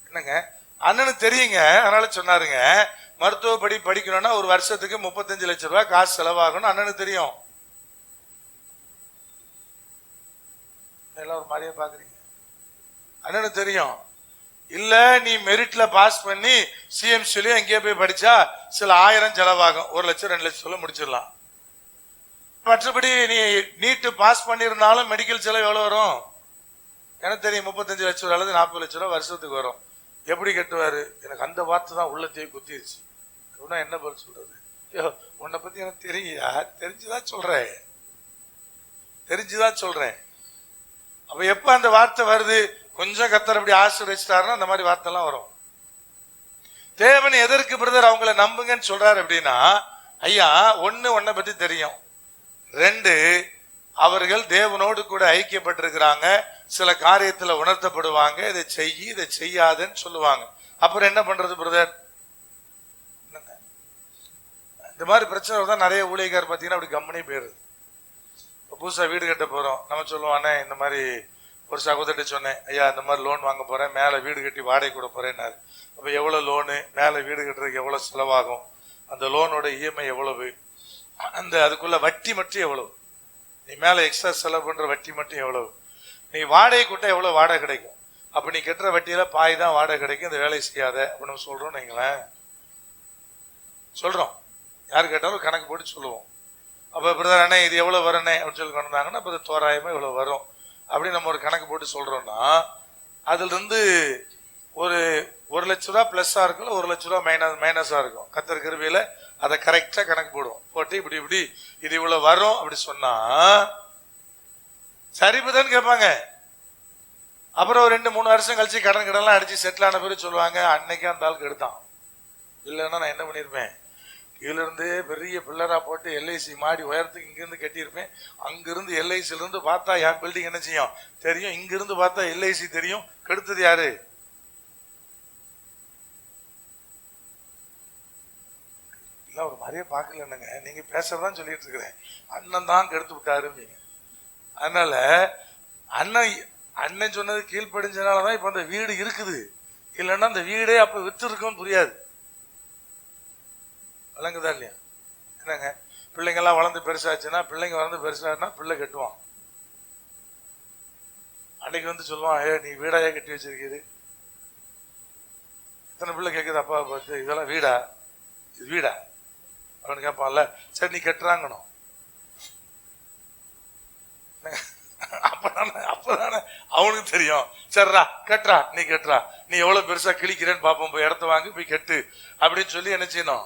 Speaker 1: என்னங்க, அண்ணனுக்கு தெரியுங்க, அதனால சொன்னாருங்க. மருத்துவ படிக்கணும்னா ஒரு வருஷத்துக்கு 35 லட்சம் ரூபாய் காசு செலவாகணும், அண்ணனுக்கு தெரியும். எல்லாம் ஒரு மாதிரியா பாக்குறீங்க, அண்ணனுக்கு தெரியும். இல்ல நீ மெரிட்ல பாஸ் பண்ணி சிஎம்சிலயும் எங்கேயே போய் படிச்சா சில 1000 செலவாகும், 1 லட்சம் 2 லட்சம் முடிச்சிடலாம். மற்றபடி நீ நீட்டு பாஸ் பண்ணிருந்தாலும் மெடிக்கல் செலவு எவ்வளவு வரும் எனக்கு தெரியும், 35 லட்சம் ரூபாய் அல்லது 40 லட்சம் ரூபாய் வருஷத்துக்கு வரும். எப்படி கட்டுவாரு? எனக்கு அந்த வார்த்தை தான் உள்ளத்தையே குத்திருச்சு. என்ன பதில் சொல்றது? உன்னை பத்தி எனக்கு தெரியா, தெரிஞ்சுதான் சொல்றேன், தெரிஞ்சுதான் சொல்றேன். அப்ப எப்ப அந்த வார்த்தை வருது, கொஞ்சம் கர்த்தர் அப்படி ஆசீர்வதிச்சிட்டாருன்னா அந்த மாதிரி வார்த்தை எல்லாம் வரும். தேவன் எதற்கு பிரதர் அவங்கள நம்புங்கன்னு சொல்றாரு அப்படின்னா, ஐயா ஒண்ணு உன்னை பத்தி தெரியும், 2 அவர்கள் தேவனோடு கூட ஐக்கியப்பட்டிருக்கிறாங்க, சில காரியத்துல உணர்த்தப்படுவாங்க, இதை செய்யி இதை செய்யாதுன்னு சொல்லுவாங்க. அப்புறம் என்ன பண்றது பிரதர்? இந்த மாதிரி பிரச்சனை தான் நிறைய ஊழியக்காரர் பார்த்தீங்கன்னா அப்படி கம்பெனி போயிருது. இப்போ புதுசாக வீடு கட்ட போறோம், நம்ம சொல்லுவானே, இந்த மாதிரி ஒரு சகோதரிட்ட சொன்னேன், ஐயா இந்த மாதிரி லோன் வாங்க போறேன், மேலே வீடு கட்டி வாடகை கூட போறேன்னாரு. அப்போ எவ்வளோ லோனு, மேலே வீடு கட்டுறதுக்கு எவ்வளோ செலவாகும், அந்த லோனோட இஎம்ஐ எவ்வளவு, அந்த அதுக்குள்ள வட்டி மட்டும் எவ்வளவு, நீ மேலே எக்ஸ்ட்ரா செலவு பண்ற வட்டி மட்டும் எவ்வளவு, நீ வாடகை கூட்ட எவ்வளவு வாடகை கிடைக்கும், அப்ப நீ கட்டுற வட்டியில பாய் தான் வாடகை கிடைக்கும், இந்த வேலையை செய்யாத அப்படின்னு சொல்றோம். நீங்களேன் சொல்றோம், யாரு கேட்டாலும் கணக்கு போட்டு சொல்லுவோம். அப்ப பிரதர் அண்ணே இது எவ்வளவு வரண்ணே அப்படின்னு சொல்லி கொண்டு வந்தாங்கன்னா, அப்ப தோராயமா இவ்வளவு வரும் அப்படின்னு நம்ம ஒரு கணக்கு போட்டு சொல்றோம்னா, அதுல இருந்து ஒரு 1 லட்ச ரூபா பிளஸ்ஸா இருக்கும், 1 லட்ச ரூபா மைனஸா இருக்கும். கர்த்தர் கிருபையில அதை கரெக்டா கணக்கு போடுவோம். போட்டு இப்படி இப்படி இது இவ்வளவு வரும் அப்படி சொன்னா சரிபுதான் கேட்பாங்க. அப்புறம் ஒரு 2-3 வருஷம் கழிச்சு கடன் கடன்லாம் அடிச்சு செட்டில் ஆன பேரு சொல்லுவாங்க, அன்னைக்கு அந்த ஆளுக்கு எடுத்தான், இல்லைன்னா நான் என்ன பண்ணிருப்பேன், இதுல இருந்து பெரிய பில்லரா போட்டு எல்ஐசி மாடி உயரத்துக்கு இங்கிருந்து கட்டியிருப்பேன், அங்கிருந்து எல்ஐசில இருந்து பார்த்தா என் பில்டிங் என்ன செய்யும் தெரியும், இங்கிருந்து பார்த்தா எல்ஐசி தெரியும், கெடுத்தது யாரு? இல்ல ஒரு மாதிரியே பாக்கலன்னுங்க, நீங்க பேசுறதான் சொல்லிட்டு இருக்கிறேன், அண்ணன் தான் கெடுத்து விட்டாருங்க. அதனால அண்ணன் சொன்னது கீழ்ப்படிஞ்சனாலதான் இப்ப அந்த வீடு இருக்குது, இல்லைன்னா அந்த வீடே அப்ப வித்து இருக்கும்னு புரியாது. விளங்குதா இல்லையா? என்னங்க, பிள்ளைங்க எல்லாம் வளர்ந்து பெருசாச்சுன்னா, பிள்ளைங்க வளர்ந்து பெருசாச்சுன்னா பிள்ளை கட்டுவான். அன்னைக்கு வந்து சொல்லுவான், நீ வீடாயே கட்டி வச்சிருக்கீரு, எத்தனை பிள்ளை கேட்குது அப்பா பார்த்து, இதெல்லாம் வீடா, இது வீடா அப்படின்னு கேட்பான்ல. சரி நீ கட்டுறாங்கணும், அப்பதானே அவனுக்கு தெரியும், சரிடா கட்டுறா, நீ கட்டுறா, நீ எவ்வளவு பெருசா கிழிக்கிறேன்னு பாப்போம், போய் இடத்த வாங்கி போய் கட்டு அப்படின்னு சொல்லி என்ன செய்யணும்,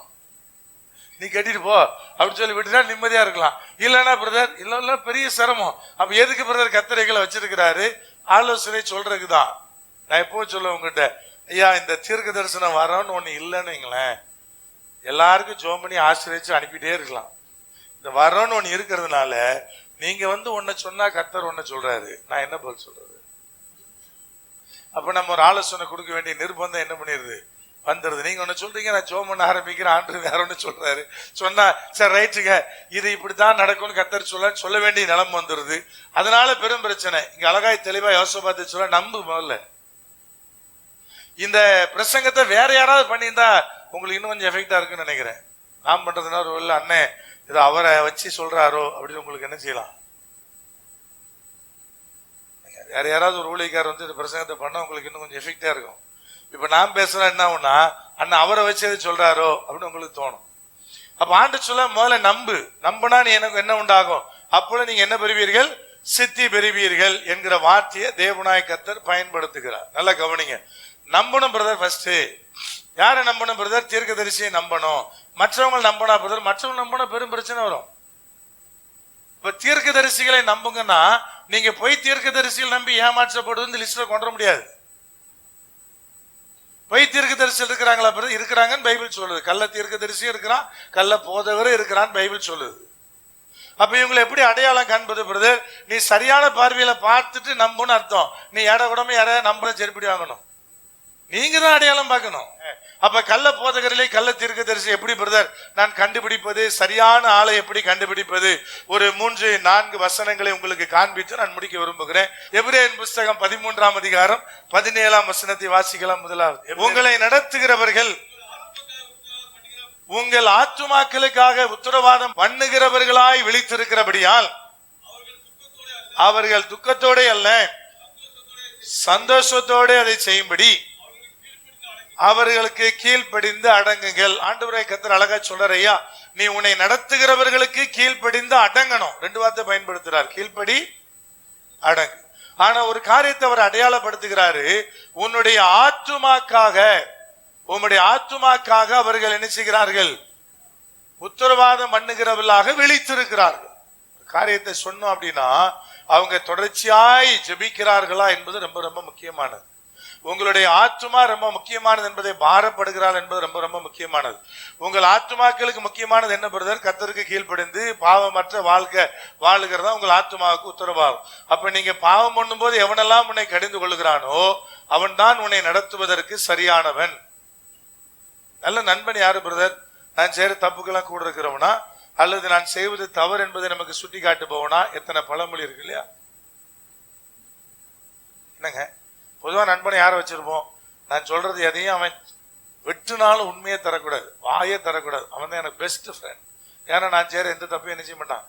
Speaker 1: நீ கட்டிட்டு போ அப்படின்னு சொல்லி விட்டுட்டா நிம்மதியா இருக்கலாம். இல்லன்னா பிரதர் இல்ல பெரிய சிரமம். அப்ப எதுக்கு பிரதர் கத்திரைகளை வச்சிருக்கிறாரு? ஆலோசனை சொல்றதுக்குதான். நான் எப்பவும் சொல்லுவேன் உங்ககிட்ட, ஐயா இந்த தீர்க்க தரிசனம் வரோன்னு ஒண்ணு இல்லைன்னு வைங்களேன், எல்லாருக்கும் ஜோம் பண்ணி ஆசிரியச்சு அனுப்பிட்டே இருக்கலாம். இந்த வரோன்னு ஒண்ணு இருக்கிறதுனால நீங்க வந்து ஒன்ன சொன்னா கர்த்தர் ஒன்ன சொல்றாரு, நான் என்ன பதில் சொல்றது? அப்ப நம்ம ஒரு ஆலோசனை கொடுக்க வேண்டிய நிர்பந்தம் என்ன பண்ணிடுது, வந்துடுது. நீங்க ஒண்ணு சொல்றீங்க, நான் ஜெபம் பண்ண ஆரம்பிக்கிறேன், ஆண்டு வேற ஒண்ணு சொல்றாரு. சொன்னா சரி ரைட்டுங்க, இது இப்படித்தான் நடக்கும்னு கர்த்தர் சொல்ல வேண்டிய நிலைமை வந்துருது. அதனால பெரும் பிரச்சனை. இங்க அழகாய் தெளிவா யோசபாத்து சொல்ல, நம்பு முதல்ல. இந்த பிரசங்கத்தை வேற யாராவது பண்ணியிருந்தா உங்களுக்கு இன்னும் கொஞ்சம் எஃபெக்டா இருக்குன்னு நினைக்கிறேன். நான் பண்றதுன்னா ஒரு அண்ணே இதை அவரை வச்சு சொல்றாரோ அப்படின்னு உங்களுக்கு என்ன செய்யலாம். வேற யாராவது ஒரு ஊழியக்காரர் வந்து இந்த பிரசங்கத்தை பண்ண உங்களுக்கு இன்னும் கொஞ்சம் எஃபெக்டா இருக்கும். இப்ப நான் பேசுறேன் என்ன ஆகும்னா, அண்ணன் அவரை வச்சு எது சொல்றாரோ அப்படின்னு உங்களுக்கு தோணும். அப்ப ஆண்டு சொல்ல முதல்ல நம்புனா நீ எனக்கு என்ன உண்டாகும், அப்பொழுது நீங்க என்ன பெறுவீர்கள், சித்தி பெறுவீர்கள் என்கிற வார்த்தையை தேவனாய கர்த்தர் பயன்படுத்துகிறார். நல்லா கவனிங்க. நம்பணும் பிரதர். ஃபர்ஸ்ட் யாரை நம்பணும் பிரதர்? தீர்க்கதரிசியை நம்பணும். மற்றவங்க நம்பினா பிரதர், மற்றவங்க நம்பினா பெரும் பிரச்சனை வரும். இப்ப தீர்க்கதரிசிகளை நம்புங்கன்னா நீங்க போய் தீர்க்கதரிசிகள் நம்பி ஏமாற்றப்படுவது லிஸ்ட்ல கொண்டு முடியாது. பொய் தீர்க்கதரிசி இருக்கிறாங்களா பிரதர்? இருக்கிறாங்கன்னு பைபிள் சொல்லுது. கள்ள தீர்க்கதரிசியும் இருக்கிறான், கள்ள போதவரும் இருக்கிறான்னு பைபிள் சொல்லுது. அப்ப இவங்களை எப்படி அடையாளம் காண்பது பிரதர்? நீ சரியான பார்வையில பார்த்துட்டு நம்புன்னு அர்த்தம். நீ எட உடம்பு யாரையா நம்புன செருப்படி வாங்கணும், நீங்க தான் அடையாளம் பார்க்கணும். அப்ப கள்ள போதகரிலே கள்ள தீர்க்கதரிசி எப்படி பிரதர் நான் கண்டுபிடிப்பது, சரியான ஆளை எப்படி கண்டுபிடிப்பது? ஒரு 3-4 வசனங்களை உங்களுக்கு காண்பித்து நான் முடிக்க விரும்புகிறேன். எபிரேயர் புஸ்தகம் 13ஆம் அதிகாரம் 17ஆம் வசனத்தை வாசிக்கலாம். முதலாவது, உங்களை நடத்துகிறவர்கள் உங்கள் ஆத்துமாக்களுக்காக உத்தரவாதம் பண்ணுகிறவர்களாய் விழித்திருக்கிறபடியால் அவர்கள் துக்கத்தோட அல்ல சந்தோஷத்தோட அதை செய்யும்படி அவர்களுக்கு கீழ்ப்படிந்து அடங்குங்கள். ஆண்டவரே கர்த்தர் அழகா சொல்றார், ஐயா நீ உன்னை நடத்துகிறவர்களுக்கு கீழ்ப்படிந்து அடங்கணும். 2 வார்த்தை பயன்படுத்துறார், கீழ்ப்படி அடங்கு. ஆனா ஒரு காரியத்தை அவர் அடையாளப்படுத்துகிறாரு, உன்னுடைய ஆத்துமாக்காக அவர்கள் என்ன செய்கிறார்கள், உத்தரவாதம் பண்ணுகிறவர்களாக விழித்திருக்கிறார்கள். காரியத்தை சொன்னோம் அப்படின்னா அவங்க தொடர்ச்சியாய் ஜெபிக்கிறார்களா என்பது ரொம்ப ரொம்ப முக்கியமானது. உங்களுடைய ஆத்துமா ரொம்ப முக்கியமானது என்பதை பாரப்படுகிறாள் என்பது ரொம்ப ரொம்ப முக்கியமானது. உங்கள் ஆத்துமாக்களுக்கு முக்கியமானது என்ன பிரதர்? கர்த்தருக்கு கீழ்ப்படிந்து பாவமற்ற வாழ்க்கை வாழுகிறதா உங்கள் ஆத்துமாவுக்கு உத்தரவாகும். அப்ப நீங்க பாவம் பண்ணும் போது எவனெல்லாம் உன்னை கடிந்து கொள்ளுகிறானோ அவன் தான் உன்னை நடத்துவதற்கு சரியானவன். நல்ல நண்பன் யாரு பிரதர்? நான் செய்யற தப்புக்கெல்லாம் கூட இருக்கிறவனா, அல்லது நான் செய்வது தவறு என்பதை நமக்கு சுட்டி காட்டு போவனா? எத்தனை பழமொழி இருக்கு இல்லையா? என்னங்க பொதுவா நண்பனை யார வச்சிருப்போம்? நான் சொல்றது எதையும் அவன் வெட்டுனாலும் உண்மையை தரக்கூடாது, வாயே தரக்கூடாது. அவன் தான் எனக்கு பெஸ்ட் ஃப்ரெண்ட். ஏன்னா நான் செய்யற எந்த தப்பையும் என்ன செய்ய மாட்டான்,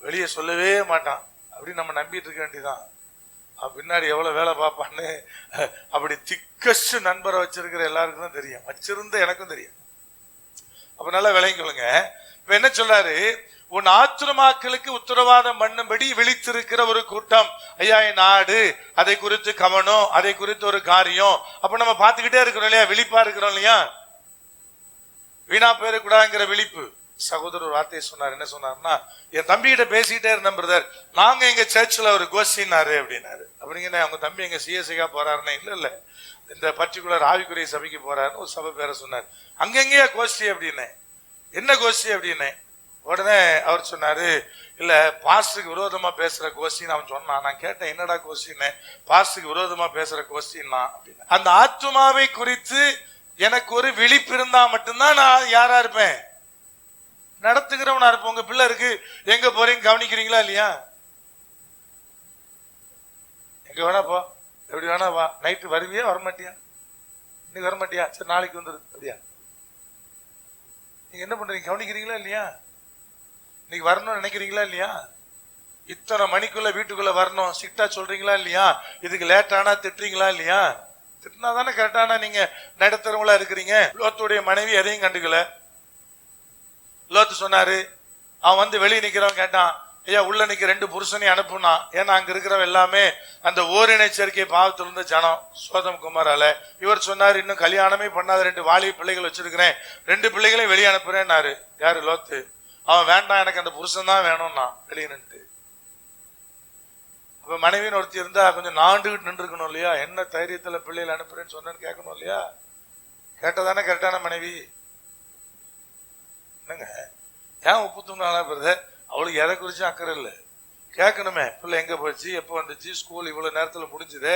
Speaker 1: வெளியே சொல்லவே மாட்டான். அப்படின்னு நம்ம நம்பிட்டு இருக்க வேண்டியதான். பின்னாடி எவ்வளவு வேலை பார்ப்பான்னு. அப்படி திக்கஸ்ட் நண்பரை வச்சிருக்கிற எல்லாருக்கும் தான் தெரியும், வச்சிருந்த எனக்கும் தெரியும். அப்ப நல்லா விளங்கிக்கொள்ளுங்க. இப்ப என்ன சொல்றாரு, உன் ஆத்துமாக்களுக்கு உத்தரவாதம் பண்ணும்படி விழித்திருக்கிற ஒரு கூட்டம். ஐயா நாடு, அதை குறித்து கவனம், அதை குறித்து ஒரு காரியம். அப்ப நம்ம பார்த்துக்கிட்டே இருக்கிறோம் இல்லையா, விழிப்பா இருக்கிறோம் இல்லையா, வீணா போயிடக்கூடாதுங்கிற விழிப்பு. சகோதரர் ஒரு வார்த்தையை சொன்னார். என்ன சொன்னார்னா, என் தம்பிகிட்ட பேசிக்கிட்டே இருந்தேன் பிரதர், நாங்க எங்க சர்ச்சில் ஒரு கோஷ்டினாரு அப்படின்னாரு. அப்படிங்கிற அவங்க தம்பி எங்க சிஎஸ்ஐக்கா போறாருன்னா, இல்ல இந்த பர்டிகுலர் ஆவிக்குரிய சபைக்கு போறாருன்னு ஒரு சபை பேரை சொன்னார். அங்கெங்கேயா கோஷ்டி அப்படின்னு. என்ன கோஷ்டி அப்படின்னு உடனே அவர் சொன்னாரு, இல்ல பாஸ்டருக்கு விரோதமா பேசுற கோஷ்டின்னு அவன் சொன்னான். நான் கேட்டேன், என்னடா கோஷ்டின்னு? பாஸ்டருக்கு விரோதமா பேசுற கோஷ்டின்னா அப்படின்னு. அந்த ஆத்துமாவை குறித்து எனக்கு ஒரு விழிப்பு இருந்தா மட்டும்தான் நான் யாரா இருப்பேன், நடத்துகிறவனா இருப்பேன். உங்க பிள்ளை இருக்கு, எங்க போறீங்க கவனிக்கிறீங்களா இல்லையா? எங்க வேணா போ, எப்படி வேணா வா, நைட்டு வருவியா வரமாட்டியா, இன்னைக்கு வரமாட்டியா, சரி நாளைக்கு வந்துரு அப்படியா? நீங்க என்ன பண்றீங்க, கவனிக்கிறீங்களா இல்லையா? இன்னைக்கு வரணும்னு நினைக்கிறீங்களா இல்லையா? இத்தனை மணிக்குள்ள வீட்டுக்குள்ள வரணும் ஸ்ட்ரிக்டா சொல்றீங்களா இல்லையா? இதுக்கு லேட்டானா திட்டுறீங்களா இல்லையா? திட்டினா தானே கரெக்டானா நீங்க நடுத்தரவங்களா இருக்கிறீங்க. லோத்துடைய மனைவி எதையும் கண்டுக்கல. லோத்து சொன்னாரு, அவன் வந்து வெளியே நிக்கிறவன் கேட்டான், ஐயா உள்ள நிக்க 2 புருஷனையும் அனுப்புனா. ஏன்னா அங்க இருக்கிறவன் எல்லாமே அந்த ஓரினை சேர்க்கை பாவத்தில் இருந்த ஜனம், சோதம் குமாரால. இவர் சொன்னாரு, இன்னும் கல்யாணமே பண்ணாத 2 வாலிப பிள்ளைகள் வச்சிருக்கிறேன், 2 பிள்ளைகளையும் வெளியே அனுப்புறேன்னாரு. யாரு? லோத்து. அவன் வேண்டாம், எனக்கு அந்த புருஷன் தான் வேணும்னா வெளியே நின்று. அப்ப மனைவின்னு ஒருத்தி இருந்தா கொஞ்சம் நாண்டுகிட்டு நின்று இருக்கணும் இல்லையா? என்ன தைரியத்துல பிள்ளைகள் அனுப்புறேன்னு சொன்னேன்னு கேட்கணும் இல்லையா? கேட்டதானே கரெக்டான மனைவி. என்னங்க ஏன் உப்பு தூணாலா பிரதர்? அவளுக்கு எதை குறிச்சும் அக்கறை இல்லை. கேட்கணுமே, பிள்ளை எங்க போச்சு, எப்போ வந்துச்சு, ஸ்கூல் இவ்வளவு நேரத்துல முடிஞ்சுது,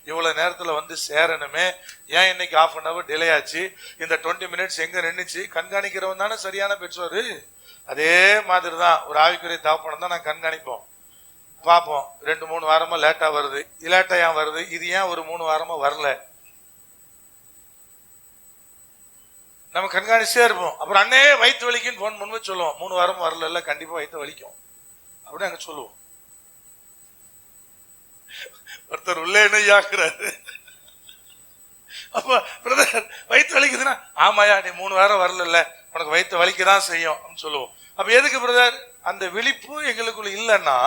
Speaker 1: இவ்வளவு நேரத்துல வந்து சேரணுமே, ஏன் இன்னைக்கு 1/2 hour டிலே ஆச்சு, இந்த 20 minutes எங்க நின்னுச்சு, கண்காணிக்கிறவன் தானே சரியான பெற்றோரு. அதே மாதிரிதான் ஒரு ஆவிக்குரிய தகப்பனம் தான் நான் கண்காணிப்போம், பார்ப்போம். 2-3 வாரமா லேட்டா வருது, லேட்டா ஏன் வருது, இது ஏன் ஒரு 3 வாரமா வரல, நம்ம கண்காணிச்சே இருப்போம். அப்புறம் அண்ணே வயிற்று வலிக்குன்னு போன் பண்ணி சொல்லுவோம், 3 வாரம் வரல, கண்டிப்பா வயிற்று வலிக்கும் அப்படின்னு அங்க சொல்லுவோம். ஒருத்தர் உள்ளே என்ன ஆக்குறாரு, அப்ப பிரதர் வயிற்று வலிக்குதுன்னா, ஆமாயா நீ 3 வாரம் வரல, உனக்கு வயிற்று வலிக்கதான் செய்யும் அப்படின்னு சொல்லுவோம். அப்ப எதுக்கு பிரதர், அந்த விழிப்பு எங்களுக்குள்ள இல்லைன்னா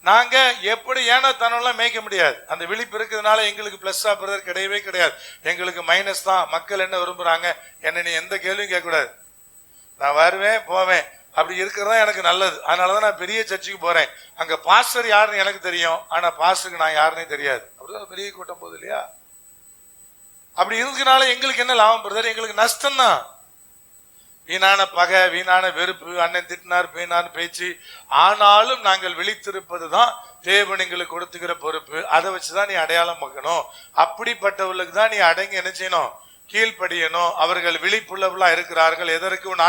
Speaker 1: நாங்க எப்படி ஏனோ தானெல்லாம் மேய்க்க முடியாது. அந்த விழிப்பு இருக்கிறதுனால எங்களுக்கு பிளஸ்ஸா பிரதர் கிடையவே கிடையாது, எங்களுக்கு மைனஸ் தான். மக்கள் என்ன விரும்புறாங்க, என்ன நீ எந்த கேள்வியும் கேட்க கூடாது, நான் வருவேன் போவேன், அப்படி இருக்கிறதா எனக்கு நல்லது. அதனாலதான் நான் பெரிய சர்ச்சுக்கு போறேன், அங்க பாஸ்டர் யாருன்னு எனக்கு தெரியும், ஆனா பாஸ்டருக்கு நான் யாருன்னே தெரியாது. அப்படிதான் பெரிய கூட்டம் போகுது இல்லையா. அப்படி இருக்கிறனால எங்களுக்கு என்ன லாபம் பிரதர், எங்களுக்கு நஷ்டம் தான். வீணான பகை, வீணான வெறுப்பு, அண்ணன் திட்டினார் பேனார் பேச்சு. ஆனாலும் நாங்கள் விழித்திருப்பதுதான் தேவன் எங்களுக்கு கொடுத்துக்கிற பொறுப்பு. அதை வச்சுதான் நீ அடையாளம் பார்க்கணும். அப்படிப்பட்டவர்களுக்கு தான் நீ அடங்கி என்ன செய்யணும், கீழ்ப்படியணும். அவர்கள் விழிப்புள்ளவர்களா இருக்கிறார்கள். எதற்கு, உன்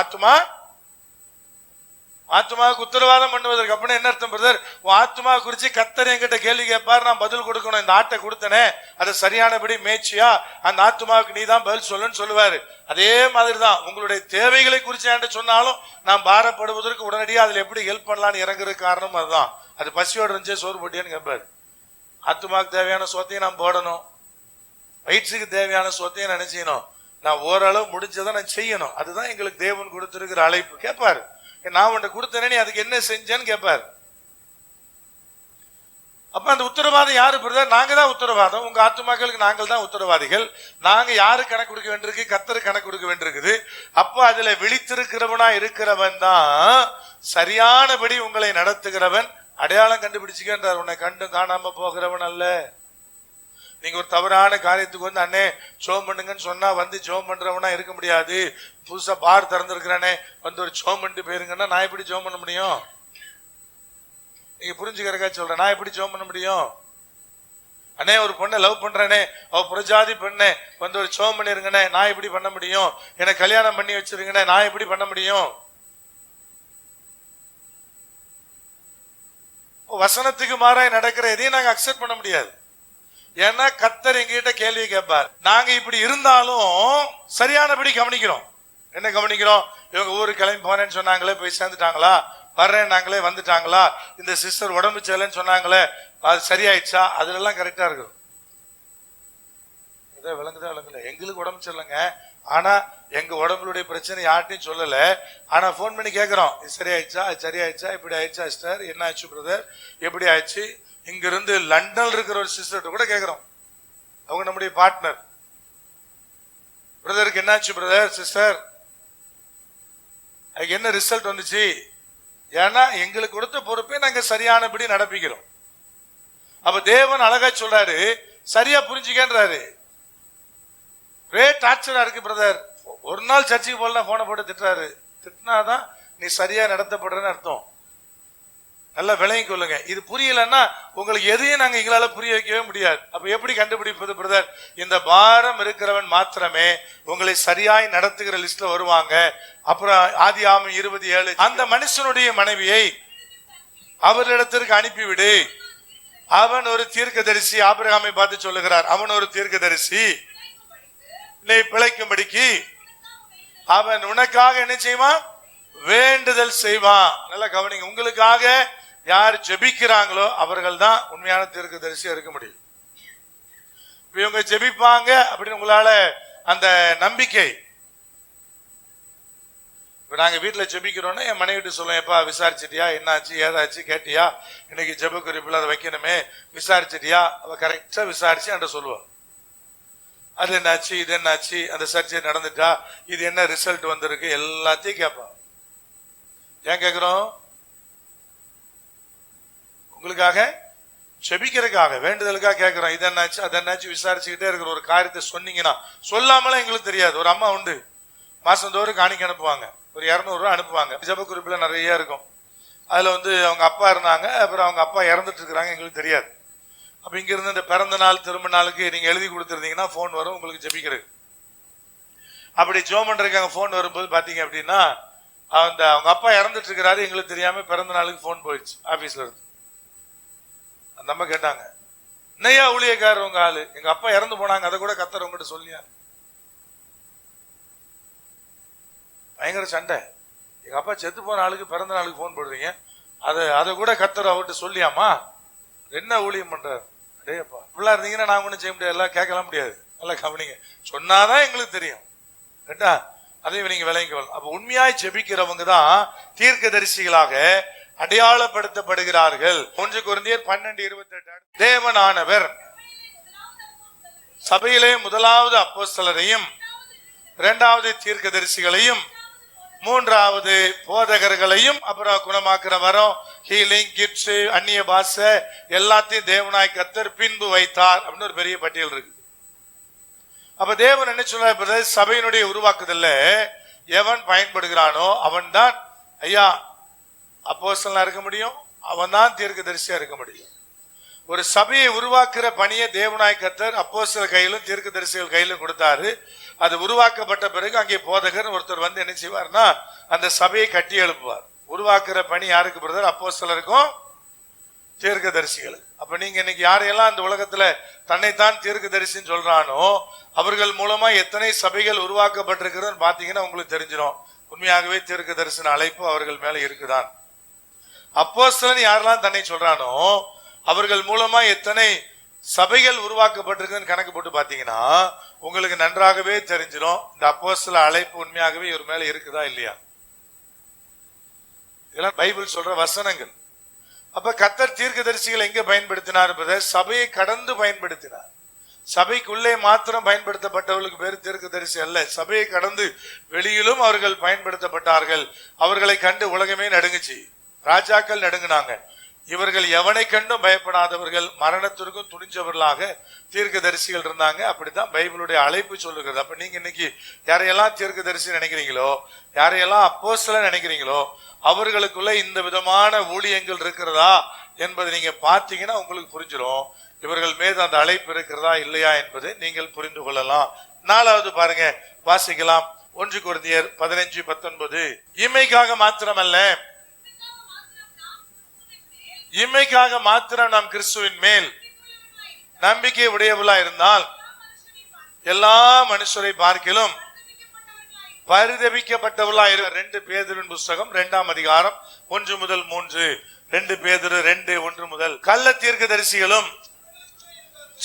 Speaker 1: ஆத்மாவுக்கு உத்தரவாதம் பண்ணுவதற்கு. அப்படின்னு என்ன அர்த்தம் பிரதர், உன் ஆத்மா குறிச்சு கர்த்தர் என்கிட்ட கேள்வி கேட்பார், நான் பதில் கொடுக்கணும். இந்த ஆட்டை கொடுத்தனே அதை சரியானபடி மேய்ச்சியா, அந்த ஆத்மாவுக்கு நீ தான் பதில் சொல்லுன்னு சொல்லுவாரு. அதே மாதிரிதான் உங்களுடைய தேவைகளை குறிச்சு என்கிட்ட சொன்னாலும் நான் பாரப்படுவதற்கு உடனடியாக அதுல எப்படி ஹெல்ப் பண்ணலான்னு இறங்குறதுக்கு காரணம் அதுதான். அது பசியோடு இருந்துச்சே சோறு போட்டியான்னு கேட்பாரு. ஆத்மாவுக்கு தேவையான சோத்தையும் நான் போடணும், வயிற்றுக்கு தேவையான சோத்தையும் நினைச்சணும், நான் ஓரளவு முடிஞ்சதை நான் செய்யணும். அதுதான் எங்களுக்கு தேவன் கொடுத்திருக்கிற அழைப்பு. கேட்பாரு, நான் உன்னை கொடுத்தனே நீ அதுக்கு என்ன செஞ்சேன்னு கேட்பாரு. அப்ப அந்த உத்தரவாதம் யாரு பிரதர், நாங்க தான் உத்தரவாதம். உங்க ஆத்துமாக்களுக்கு நாங்கள் தான் உத்தரவாதிகள். நாங்க யாரு கணக்கு கொடுக்க வேண்டியிருக்கு, கர்த்தர் கணக்கு கொடுக்க வேண்டியிருக்குது. அப்ப அதுல விழித்திருக்கிறவனா இருக்கிறவன் தான் சரியானபடி உங்களை நடத்துகிறவன். அடையாளம் கண்டுபிடிச்சுக்கின்றார், உன்னை கண்டு காணாம போகிறவன் அல்ல. நீங்க ஒரு தவறான காரியத்துக்கு வந்து அண்ணே ஜெபம் பண்ணுங்கன்னு சொன்னா வந்து ஜெபம் பண்றவனா இருக்க முடியாது. புதுசா பார் திறந்திருக்கிறானே வந்து ஒரு ஜெபம் பண்ணிட்டு போயிருங்கன்னா நான் எப்படி ஜெபம் பண்ண முடியும்? நீங்க புரிஞ்சுக்கிறக்கா சொல்றேன், நான் எப்படி ஜெபம் பண்ண முடியும்? அண்ணே ஒரு பொண்ணை லவ் பண்றேனே, அவ புறஜாதி பெண்ணே வந்து ஒரு ஜெபம் பண்ணிருங்கண்ணே, நான் எப்படி பண்ண முடியும்? எனக்கு கல்யாணம் பண்ணி வச்சிருங்கண்ணே, நான் எப்படி பண்ண முடியும்? வசனத்துக்கு மாறாய் நடக்கிற எதையும் நாங்க அக்செப்ட் பண்ண முடியாது. ஏன்னா கர்த்தர் எங்ககிட்ட கேள்வி கேட்பார். நாங்க இப்படி இருந்தாலும் சரியானபடி கவனிக்கிறோம். என்ன கவனிக்கிறோம்? இவங்க ஊருக்கு கிளம்பி போனேன்னு சொன்னாங்களே, போய் சேர்ந்துட்டாங்களா? வர்றேன் நாங்களே வந்துட்டாங்களா? இந்த சிஸ்டர் உடம்பு சரியில்லைன்னு சொன்னாங்களே, அது சரியாயிடுச்சா? அதுல எல்லாம் கரெக்டா இருக்கும். இதை விளங்குல எங்களுக்கு உடம்பு சரியில்லைங்க, ஆனா எங்க உடம்புடைய பிரச்சனை யார்ட்டையும் சொல்லல. ஆனா போன் பண்ணி கேட்கிறோம், இது சரியாயிடுச்சா, அது சரியாயிடுச்சா, இப்படி ஆயிடுச்சா சிஸ்டர், என்ன ஆச்சு பிரதர், எப்படி ஆயிடுச்சு? இங்க இருந்து லண்டன்ல இருக்கிற ஒரு சிஸ்டர் கூட கேட்கிறோம், அவங்க நம்முடைய பார்ட்னர். பிரதருக்கு என்னாச்சு பிரதர், சிஸ்டர் அதுக்கு என்ன ரிசல்ட் வந்துச்சு? ஏன்னா எங்களுக்கு கொடுத்த பொறுப்பை நாங்க சரியானபடி நடப்பிக்கிறோம். அப்ப தேவன் அழகா சொல்றாரு, சரியா புரிஞ்சுக்கன்றாரு. ஒரே டார்ச்சரா இருக்கு பிரதர், ஒரு நாள் சர்ச்சுக்கு போல போனை போட்டு திட்டுறாரு. திட்டினாதான் நீ சரியா நடத்தப்படுறன்னு அர்த்தம். நல்லா விளங்கி கொள்ளுங்க. இது புரியலன்னா உங்களுக்கு எதையும் நாங்க எங்களால புரிய வைக்கவே முடியாது. அப்ப எப்படி கண்டுபிடிப்பது பிரதர்? இந்த பாரம் இருக்கிறவன் மாத்திரமே உங்களை சரியாய் நடத்துகிற லிஸ்ட்ல வருவாங்க. அப்புறம் ஆதியாகமம் 27, அந்த மனுஷனுடைய மனைவியை அவரிடத்திற்கு அனுப்பிவிடு, அவன் ஒரு தீர்க்கதரிசி. ஆபிரகாமை பார்த்து சொல்லுகிறார், அவன் ஒரு தீர்க்கதரிசி, நீ பிழைக்கும்படிக்கு அவன் உனக்காக என்ன செய்வான்? வேண்டுதல் செய்வான். நல்லா கவனிங்க, உங்களுக்காக யார் ஜெபிக்கிறாங்களோ அவர்கள் தான் உண்மையான தீர்க்கதரிசியா இருக்க முடியும். இவங்க ஜெபிப்பாங்க அப்படின்னு உங்களால அந்த நம்பிக்கை. இப்ப நாங்க வீட்டுல ஜெபிக்கிறோம்னா என் மனைவிட்டு சொல்லுவேன், எப்பா விசாரிச்சிட்டியா, என்னாச்சு ஏதாச்சு கேட்டியா, இன்னைக்கு ஜெப குறிப்புல அதை வைக்கணுமே, விசாரிச்சிட்டியா? அவ கரெக்டா விசாரிச்சு என்கிட்ட சொல்லுவா, அது என்னாச்சு, இது என்னாச்சு, அந்த சர்ச்சை நடந்துட்டா, இது என்ன ரிசல்ட் வந்திருக்கு, எல்லாத்தையும் கேட்பான். ஏன் கேட்கிறோம்? உங்களுக்காக செபிக்கிறதுக்காக, வேண்டுதலுக்காக கேட்கிறோம். இது என்னாச்சு அது என்னாச்சு விசாரிச்சுக்கிட்டே இருக்கிற ஒரு காரியத்தை சொன்னீங்கன்னா, சொல்லாமலாம் எங்களுக்கு தெரியாது. ஒரு அம்மா உண்டு, மாசந்தோறும் காணிக்க அனுப்புவாங்க, ஒரு 200 ரூபாய் அனுப்புவாங்க. ஜெப குறிப்புல நிறைய இருக்கும். அதுல அவங்க அப்பா இருந்தாங்க, அப்புறம் அவங்க அப்பா இறந்துட்டு இருக்கிறாங்க, எங்களுக்கு தெரியாது. அப்ப இங்க இருந்து இந்த பிறந்த நாள் திரும்ப நாளுக்கு நீங்க எழுதி கொடுத்துருந்தீங்கன்னா போன் வரும் உங்களுக்கு ஜெபிக்கிறது. அப்படி ஜோம் பண்றதுக்கு அங்க போன் வரும்போது பாத்தீங்க அப்படின்னா அவங்க அப்பா இறந்துட்டு இருக்கிறாரு, எங்களுக்கு தெரியாம பிறந்த நாளுக்கு போன் போயிடுச்சு ஆபீஸ்ல இருந்து. அந்த அம்மா கேட்டாங்க, என்னையா ஊழியக்காரர் உங்க ஆளு, எங்க அப்பா இறந்து போனாங்க, அதை கூட கத்தர் உங்ககிட்ட சொல்லியா? பயங்கர சண்டை. எங்க அப்பா செத்து போன ஆளுக்கு பிறந்த நாளுக்கு போன் போடுறீங்க, அதை கூட கத்தர் அவர்கிட்ட சொல்லியாமா? என்ன ஊழியம் பண்றாரு? அடேப்பா, இப்படிலாம் இருந்தீங்கன்னா நான் ஒன்றும் செய்ய முடியாது, எல்லாம் கேட்கலாம் முடியாது. நல்லா கவனிங்க, சொன்னாதான் எங்களுக்கு தெரியும். கேட்டா அதையும் நீங்க விளங்கிக்கணும். அப்ப உண்மையாய் ஜெபிக்கிறவங்க தான் தீர்க்கதரிசிகளாக அடையாளப்படுத்தப்படுகிறார்கள். 1 கொரிந்தியர் 12:28 தேவனானவர் சபையிலே முதலாவது அப்போஸ்தலரையும், இரண்டாவது தீர்க்கதரிசிகளையும், மூன்றாவது போதகர்களையும், அப்புறம் குணமாக்குற வரம், ஹீலிங், கிஃப்ட்ஸ், அந்நிய பாஷை எல்லாத்தையும் தேவனாய் கர்த்தர் பின்பு வைத்தார் அப்படின்னு ஒரு பெரிய பட்டியல் இருக்கு. அப்ப தேவன் என்ன சொல்ற, சபையினுடைய உருவாக்குதல்ல எவன் பயன்படுகிறானோ அவன் தான் ஐயா அப்போஸ்தலனா இருக்க முடியும், அவன் தான் தீர்க்கதரிசியா இருக்க முடியும். ஒரு சபையை உருவாக்குற பணியை தேவனாய் கர்த்தர் அப்போஸ்தலர் கையிலும் தீர்க்கதரிசிகள் கையிலும் கொடுத்தாரு. அது உருவாக்கப்பட்ட பிறகு அங்கே போதகர் ஒருத்தர் வந்து என்ன செய்வார்னா அந்த சபையை கட்டி எழுப்புவார். உருவாக்குற பணி யாருக்கு பிரதர்? அப்போஸ்தலருக்கும் தீர்க்கதரிசிகளுக்கு. அப்ப நீங்க இன்னைக்கு யாரையெல்லாம் அந்த உலகத்துல தன்னைத்தான் தீர்க்கதரிசின்னு சொல்றானோ அவர்கள் மூலமா எத்தனை சபைகள் உருவாக்கப்பட்டிருக்கிறதுன்னு பாத்தீங்கன்னா உங்களுக்கு தெரிஞ்சிடும். உண்மையாகவே தீர்க்கதரிசன அழைப்பு அவர்கள் மேல இருக்குதான். அப்போஸ்தலன் யாரெல்லாம் தன்னை சொல்றானோ அவர்கள் மூலமா எத்தனை சபைகள் உருவாக்கப்பட்டிருக்குன்னு கணக்கு போட்டு பாத்தீங்கன்னா உங்களுக்கு நன்றாகவே தெரிஞ்சிடும் இந்த அப்போஸ்தல அழைப்பு உண்மையாகவே இவர் மேல இருக்குதா இல்லையா. இதெல்லாம் பைபிள் சொல்ற வசனங்கள். அப்ப கர்த்தர் தீர்க்கதரிசிகளை எங்க பயன்படுத்தினார்? சபையை கடந்து பயன்படுத்தினார். சபைக்குள்ளே மாத்திரம் பயன்படுத்தப்பட்டவர்களுக்கு பேர் தீர்க்கதரிசி அல்ல, சபையை கடந்து வெளியிலும் அவர்கள் பயன்படுத்தப்பட்டார்கள். அவர்களை கண்டு உலகமே நடுங்குச்சு, ராஜாக்கள் நடுங்கினாங்க. இவர்கள் எவனை கண்டும் பயப்படாதவர்கள், மரணத்திற்கும் துணிஞ்சவர்களாக தீர்க்கதரிசிகள் இருந்தாங்க. அப்படித்தான் பைபிளுடைய அழைப்பு சொல்லுகிறது. அப்ப நீங்க இன்னைக்கு யாரையெல்லாம் தீர்க்கதரிசி நினைக்கிறீங்களோ, யாரையெல்லாம் அப்போஸ்தலன் நினைக்கிறீங்களோ அவர்களுக்குள்ள இந்த விதமான ஊழியங்கள் இருக்கிறதா என்பதை நீங்க பார்த்தீங்கன்னா உங்களுக்கு புரிஞ்சிடும் இவர்கள் மீது அந்த அழைப்பு இருக்கிறதா இல்லையா என்பதை நீங்கள் புரிந்து கொள்ளலாம். 4வது பாருங்க, வாசிக்கலாம். 1 கொரிந்தியர் 15:19 இம்மைக்காக மாத்திரமல்ல, இம்மைக்காக மாத்திரம் நாம் கிறிஸ்துவின் மேல் நம்பிக்கை உடையவளா இருந்தால் எல்லா மனுஷரை பார்க்கிலும் பரிதபிக்கப்பட்டவளா இருக்க. 2 பேதுருவின் புஸ்தகம் 2ஆம் அதிகாரம் 1 முதல் 3, 2 பேதுரு 2:1 முதல். கள்ள தீர்க்கதரிசிகளும்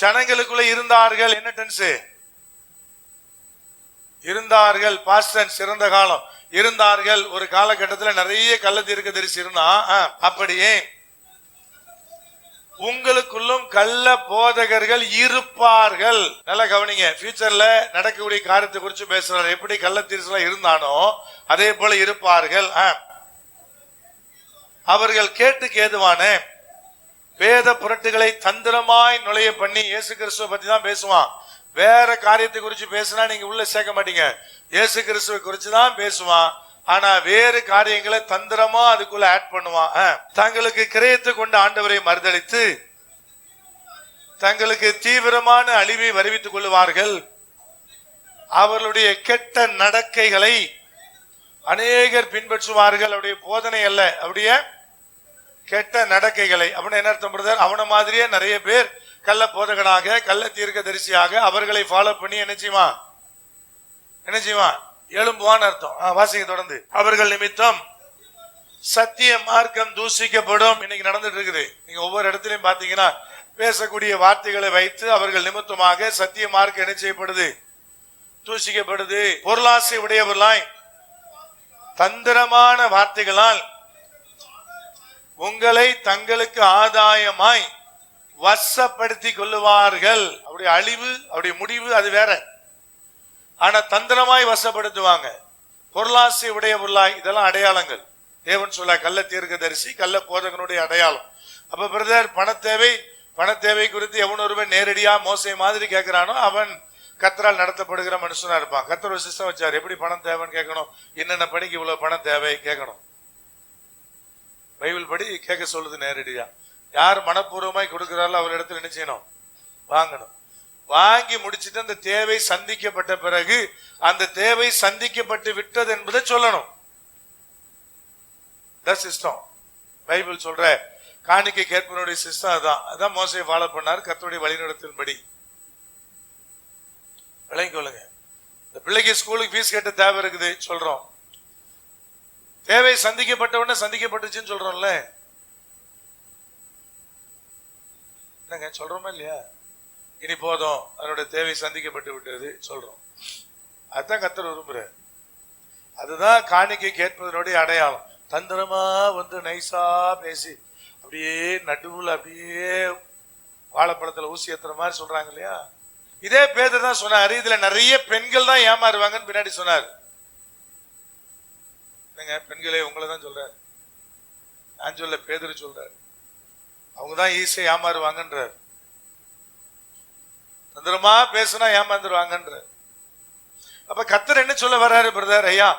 Speaker 1: ஜனங்களுக்குள்ள இருந்தார்கள். என்ன டென்ஸ்? இருந்தார்கள். பாஸ்ட் டென்ஸ், சிறந்த காலம் இருந்தார்கள். ஒரு காலகட்டத்தில் நிறைய கள்ள தீர்க்கதரிசி இருந்தா, அப்படியே உங்களுக்குள்ளும் கள்ள போதகர்கள் இருப்பார்கள். நல்லா கவனிங்க, ஃபியூச்சர்ல நடக்கக்கூடிய காரியத்தை குறித்து பேசுறாரு. எப்படி கள்ள தீர்க்கதரிசி இருந்தானோ அதே போல இருப்பார்கள். அவர்கள் கேட்டுக்கு ஏதுவான வேத புரட்டுகளை தந்திரமாய் நுழைய பண்ணி, இயேசு கிறிஸ்துவ பத்தி தான் பேசுவான். வேற காரியத்தை குறிச்சு பேசினா நீங்க உள்ள சேர்க்க மாட்டீங்க. இயேசு கிறிஸ்துவ குறிச்சு தான் பேசுவான், ஆனா வேறு காரியங்களை தந்திரமா அதுக்குள்ள ஆட் பண்ணுவான். தங்களுக்கு கிரயத்தை கொண்ட ஆண்டவரை மறுதலித்து தங்களுக்கு தீவிரமான அழிவை வருவித்துக் கொள்வார்கள். அவர்களுடைய கெட்ட நடக்கைகளை அநேகர் பின்பற்றுவார்கள். அவருடைய போதனை அல்ல, அவருடைய கெட்ட நடக்கைகளை. அப்படின்னு என்ன அர்த்தம் பிரதர்? அவனை மாதிரியே நிறைய பேர் கள்ள போதகனாக கள்ள தீர்க்கதரிசியாக அவர்களை ஃபாலோ பண்ணி என்ன செய்வான்? எழும்புவான்னு அர்த்தம். வாசிக்க தொடர்ந்து. அவர்கள் நிமித்தம் சத்திய மார்க்கம் தூசிக்கப்படும். இன்னைக்கு நடந்துட்டு இருக்குது. நீங்க ஒவ்வொரு இடத்திலையும் பாத்தீங்கன்னா பேசக்கூடிய வார்த்தைகளை வைத்து அவர்கள் நிமித்தமாக சத்திய மார்க்கம் என்ன செய்யப்படுது? தூசிக்கப்படுது. பொருளாசை உடையவர்களாய் தந்திரமான வார்த்தைகளால் உங்களை தங்களுக்கு ஆதாயமாய் வசப்படுத்தி கொள்ளுவார்கள். அவருடைய அழிவு, அவருடைய முடிவு அது வேற. ஆனா தந்திரமாய் வசப்படுத்துவாங்க. பொருளாசை உடையவர்களாய், இதெல்லாம் அடையாளங்கள். தேவன் சொல்ல கள்ள தீர்க்கதரிசி கள்ள போதகனுடைய அடையாளம். அப்ப பிரதர், பண தேவை குறித்து எவன் ஒருவன் நேரடியா மோசை மாதிரி கேட்கிறானோ அவன் கர்த்தரால் நடத்தப்படுகிற மனுஷனா இருப்பான். கர்த்தர் ஒரு சிஸ்டம் வச்சார், எப்படி பணம் தேவைன்னு கேட்கணும், என்னென்ன பணிக்கு இவ்வளவு பணம் தேவை கேட்கணும். பைபிள் படி கேட்க சொல்லுது நேரடியா. யார் மனப்பூர்வமாய் கொடுக்கிறாரோ அவர் இடத்துல என்ன செய்யணும்? வாங்கணும். வாங்கி முடிச்சுட்டு அந்த தேவை சந்திக்கப்பட்ட பிறகு அந்த தேவை சந்திக்கப்பட்டு விட்டது என்பதை சொல்லணும். சிஸ்டம் பைபிள் சொல்ற காணிக்கை கேட்பனுடைய சிஸ்டம் அதான் மோசே ஃபாலோ பண்ணாரு கர்த்தருடைய வழிநடத்தின்படி. விளங்கிக்கொள்ளுங்க. இந்த பிள்ளைக்கு ஸ்கூலுக்கு ஃபீஸ் கேட்ட தேவை இருக்குது சொல்றோம். தேவை சந்திக்கப்பட்ட உடனே சந்திக்கப்பட்டுச்சுன்னு சொல்றோம்ல. என்னங்க சொல்றோமா இல்லையா? இனி போதும், அதனுடைய தேவை சந்திக்கப்பட்டு விட்டது சொல்றோம். அதுதான் கர்த்தர் விரும்புற. அதுதான் காணிக்கை கேட்பதனுடைய அடையாளம். தந்திரமா வந்து நைசா பேசி அப்படியே நடுவுல அப்படியே வாழைப்பழத்துல ஊசி ஏத்துற மாதிரி சொல்றாங்க இல்லையா? இதே பேதர் தான் சொன்னாரு, இதுல நிறைய பெண்கள் தான் ஏமாறுவாங்கன்னு பின்னாடி சொன்னார். என்னங்க பெண்களே, உங்களை தான் சொல்றாரு, நான் சொல்ல பேதர் சொல்றாரு. அவங்கதான் ஈஸியா ஏமாறுவாங்கன்றார். தந்திரமா பேசுனா ஏமாந்துருவாங்கன்ற. அப்ப கர்த்தர் என்ன சொல்ல வர்றாரு பிரதர்? ஐயா,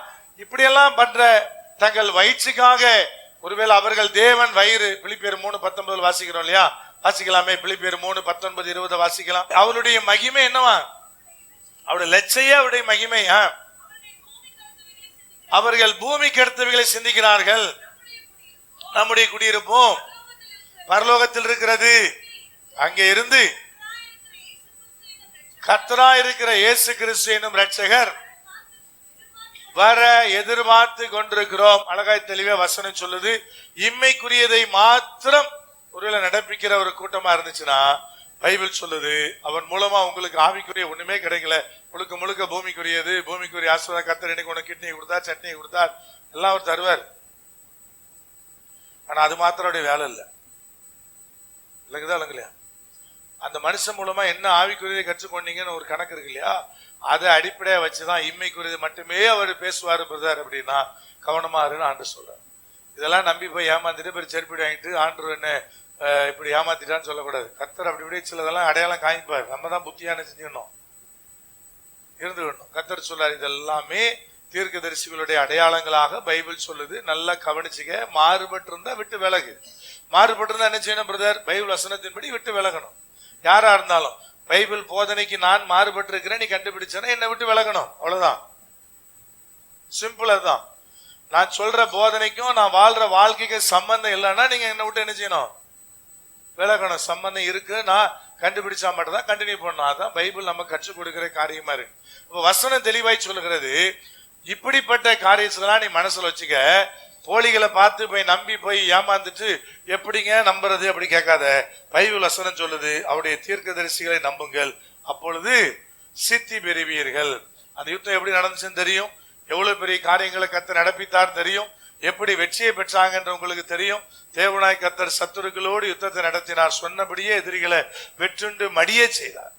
Speaker 1: இப்படியெல்லாம் பண்ற தங்கள் வயிற்றுக்காக, ஒருவேளை அவர்கள் தேவன் வயிறு, பிலிப்பியர் 3:19 வாசிக்கிறோம் இல்லையா? வாசிக்கலாமே, பிலிப்பியர் 3:19-20 வாசிக்கலாம். அவருடைய மகிமை என்னவா? அவருடைய லட்சையே அவருடைய மகிமையா? அவர்கள் பூமிக்கு அடுத்தவைகளை சிந்திக்கிறார்கள். நம்முடைய குடியிருப்போம் பரலோகத்தில் இருக்கிறது. அங்கே இருந்து கர்த்தராய் இருக்கிற இயேசு கிறிஸ்து என்னும் இரட்சகர் வர எதிர்பார்த்து கொண்டிருக்கிறோம். அழகாய் தெளிவா வசனம் சொல்லுது. இம்மைக்குரியதை மாத்திரம் ஒருவேளை நடப்பிக்கிற ஒரு கூட்டமா இருந்துச்சுன்னா பைபிள் சொல்லுது, அவன் மூலமா உங்களுக்கு ஆவிக்குரிய ஒண்ணுமே கிடைக்கல, முழுக்க முழுக்க பூமிக்குரியது, பூமிக்குரிய ஆசீர்வாதம். கர்த்தர் எனக்கு உனக்கு கிட்னி கொடுத்தார், சட்னி கொடுத்தார், எல்லாம் அவர் தருவார். ஆனா அது மாத்திரம் அவருடைய வேலை இல்லை. இல்லைங்கதான் இல்லைங்களா? அந்த மனுஷன் மூலமா என்ன ஆவிக்குரியதை கற்றுக்கொண்டீங்கன்னு ஒரு கணக்கு இருக்கு இல்லையா? அதை அடிப்படையா வச்சுதான் இம்மைக்குரியது மட்டுமே அவர் பேசுவாரு பிரதர் அப்படின்னா கவனமா இருன்னு ஆண்டு சொல்றாரு. இதெல்லாம் நம்பி போய் ஏமாந்துட்டு பேர் செருப்படி வாங்கிட்டு ஆண்டு என்ன இப்படி ஏமாத்திட்டான்னு சொல்லக்கூடாது. கர்த்தர் அப்படி இப்படி சிலதெல்லாம் அடையாளம் காமிப்பார். நம்ம தான் புத்தியான செஞ்சுக்கணும், இருந்துக்கணும். கர்த்தர் சொல்றாரு, இதெல்லாமே தீர்க்கதரிசிகளுடைய அடையாளங்களாக பைபிள் சொல்லுது. நல்லா கவனிச்சுக்க. மாறுபட்டு இருந்தா விட்டு விலகு. மாறுபட்டு இருந்தா என்ன செய்யணும் பிரதர்? பைபிள் வசனத்தின்படி விட்டு விலகணும். யாரா இருந்தாலும் பைபிள் போதனைக்கு நான் மாறுபட்டு இருக்கிறேன் நீ கண்டுபிடிச்சேன்னா என்னை விட்டு விலகணும். அவ்வளவுதான், சிம்பிள். அதுதான். நான் சொல்ற போதனைக்கும் நான் வாழ்ற வாழ்க்கைக்கு சம்பந்தம் இல்லைன்னா நீங்க என்னை விட்டு என்ன செய்யணும்? விலகணும். சம்பந்தம் இருக்கு, நான் கண்டுபிடிச்சா மட்டும் தான் கண்டினியூ பண்ணணும். அதான் பைபிள் நம்ம கற்றுக் கொடுக்கிற காரியமா இருக்கு. இப்ப வசனம் தெளிவாய் சொல்லுகிறது, இப்படிப்பட்ட காரியத்தெல்லாம் நீ மனசுல வச்சுக்க. போலிகளை பார்த்து போய் நம்பி போய் ஏமாந்துட்டு எப்படிங்க நம்புறது அப்படி கேட்காத. பைபிள் வசனம் சொல்லுது, அவருடைய தீர்க்கதரிசிகளை நம்புங்கள், அப்பொழுது சித்தி பெறுவீர்கள். அந்த யுத்தம் எப்படி நடந்துச்சுன்னு தெரியும், எவ்வளவு பெரிய காரியங்களை கர்த்தர் நடப்பித்தார் தெரியும், எப்படி வெற்றியை பெற்றாங்கன்ற உங்களுக்கு தெரியும். தேவனாய் கர்த்தர் சத்துருக்களோடு யுத்தத்தை நடத்தினார், சொன்னபடியே எதிரிகளை வெற்றுண்டு மடிய செய்தார்.